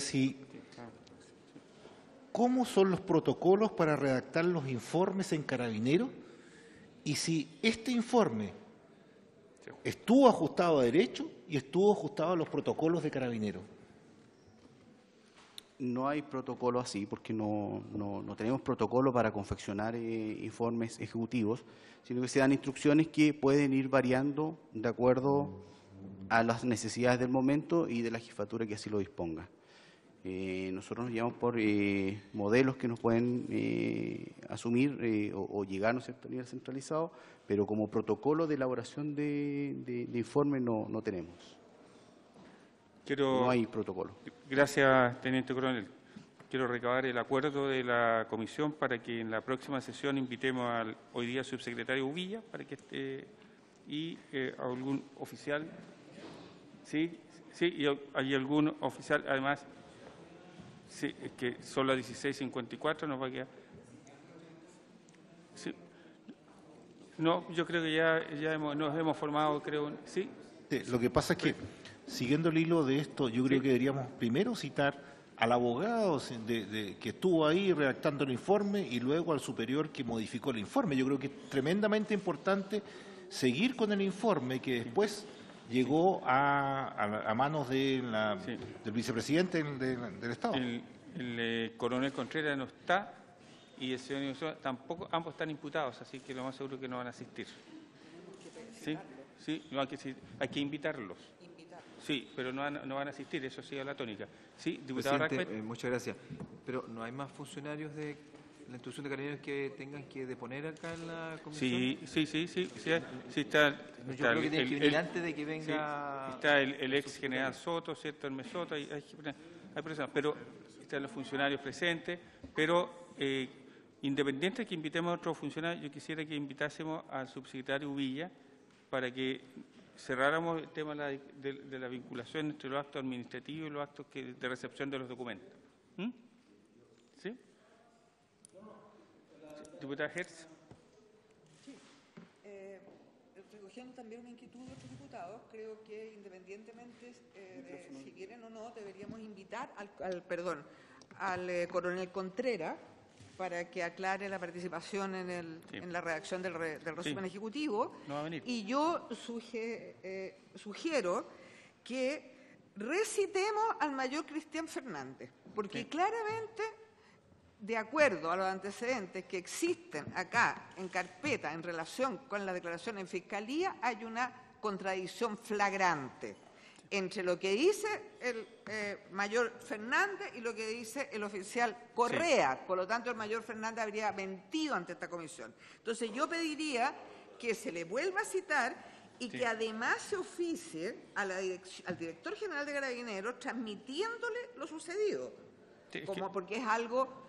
¿cómo son los protocolos para redactar los informes en Carabineros? Y si este informe estuvo ajustado a derecho y estuvo ajustado a los protocolos de Carabineros. No hay protocolo así, porque no tenemos protocolo para confeccionar informes ejecutivos, sino que se dan instrucciones que pueden ir variando de acuerdo a las necesidades del momento y de la jefatura que así lo disponga. Nosotros nos llevamos por modelos que nos pueden asumir o llegar, ¿no es cierto?, a nivel centralizado, pero como protocolo de elaboración de informe no tenemos. No hay protocolo. Gracias, teniente coronel. Quiero recabar el acuerdo de la comisión para que en la próxima sesión invitemos al hoy día subsecretario Uvilla para que esté y a algún oficial. Sí, y hay algún oficial, además. Sí, es que son las 16:54, nos va a quedar. Sí. No, yo creo que ya nos hemos formado, creo. ¿Sí? Sí, lo que pasa es que siguiendo el hilo de esto, yo creo que deberíamos primero citar al abogado que estuvo ahí redactando el informe y luego al superior que modificó el informe. Yo creo que es tremendamente importante seguir con el informe que después llegó a manos del vicepresidente del Estado. El coronel Contreras no está y el señor Inosoa tampoco, ambos están imputados, así que lo más seguro es que no van a asistir. Sí, no, hay que invitarlos. Sí, pero no van a asistir, eso sí es la tónica. Sí, diputado Rascmet. Muchas gracias. Pero ¿no hay más funcionarios de la institución de Carabineros que tengan que deponer acá en la comisión? Sí, está. Yo creo que tiene que venir antes de que venga. Sí, está el ex general Soto, ¿cierto? Hermes Soto, hay personas, pero están los funcionarios presentes, pero independiente de que invitemos a otros funcionarios, yo quisiera que invitásemos al subsecretario Uvilla para que cerráramos el tema de la vinculación entre los actos administrativos y los actos de recepción de los documentos. ¿Sí? Diputada Hertz. Sí. Recogiendo también una inquietud de otros diputados, creo que independientemente de si quieren o no, deberíamos invitar al coronel Contreras para que aclare la participación en la redacción del resumen ejecutivo. No va a venir. Y yo sugiero que recitemos al mayor Cristian Fernández, porque claramente, de acuerdo a los antecedentes que existen acá en carpeta en relación con la declaración en Fiscalía, hay una contradicción flagrante entre lo que dice el mayor Fernández y lo que dice el oficial Correa. Sí. Por lo tanto, el mayor Fernández habría mentido ante esta comisión. Entonces, yo pediría que se le vuelva a citar y que además se oficie al director general de Carabineros transmitiéndole lo sucedido, porque es algo...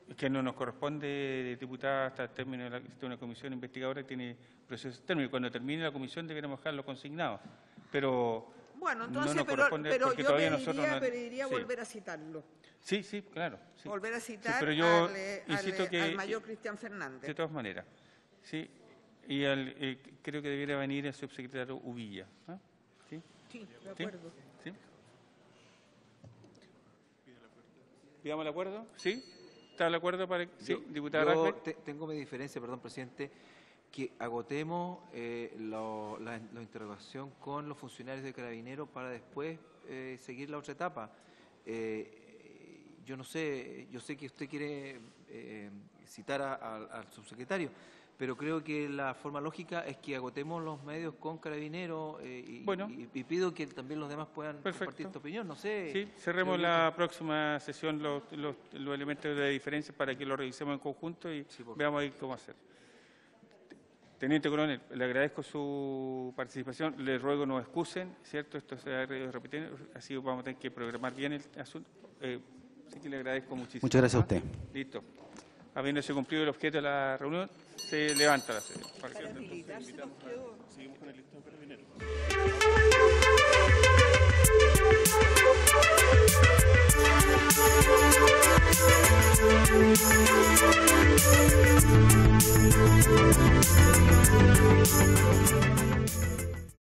Es que no nos corresponde, diputada, hasta el término de una comisión investigadora que tiene procesos términos. Cuando termine la comisión deberíamos dejarlo consignado. Pero... Bueno, entonces, no pero yo pediría volver a citarlo. Sí, claro. Sí. Volver a citar pero yo al mayor Cristian Fernández. De todas maneras. Sí. Y creo que debiera venir el subsecretario Uvilla. ¿Ah? Sí, de acuerdo. ¿Sí? ¿Pidamos el acuerdo? ¿Sí? ¿Está de acuerdo para diputada Rascmet? Tengo mi diferencia, perdón, presidente, que agotemos la interrogación con los funcionarios de Carabineros para después seguir la otra etapa. Yo no sé, yo sé que usted quiere citar al subsecretario, pero creo que la forma lógica es que agotemos los medios con Carabineros y pido que también los demás puedan compartir esta opinión. No sé. Sí, cerremos la próxima sesión los elementos de diferencia para que lo revisemos en conjunto y veamos ahí cómo hacer. Teniente Coronel, le agradezco su participación, le ruego no excusen, ¿cierto? Esto se va a repetir, así vamos a tener que programar bien el asunto. Así que le agradezco muchísimo. Muchas gracias a usted. Listo. Habiéndose cumplido el objeto de la reunión, se levanta la sesión. Seguimos con el listado de carabineros.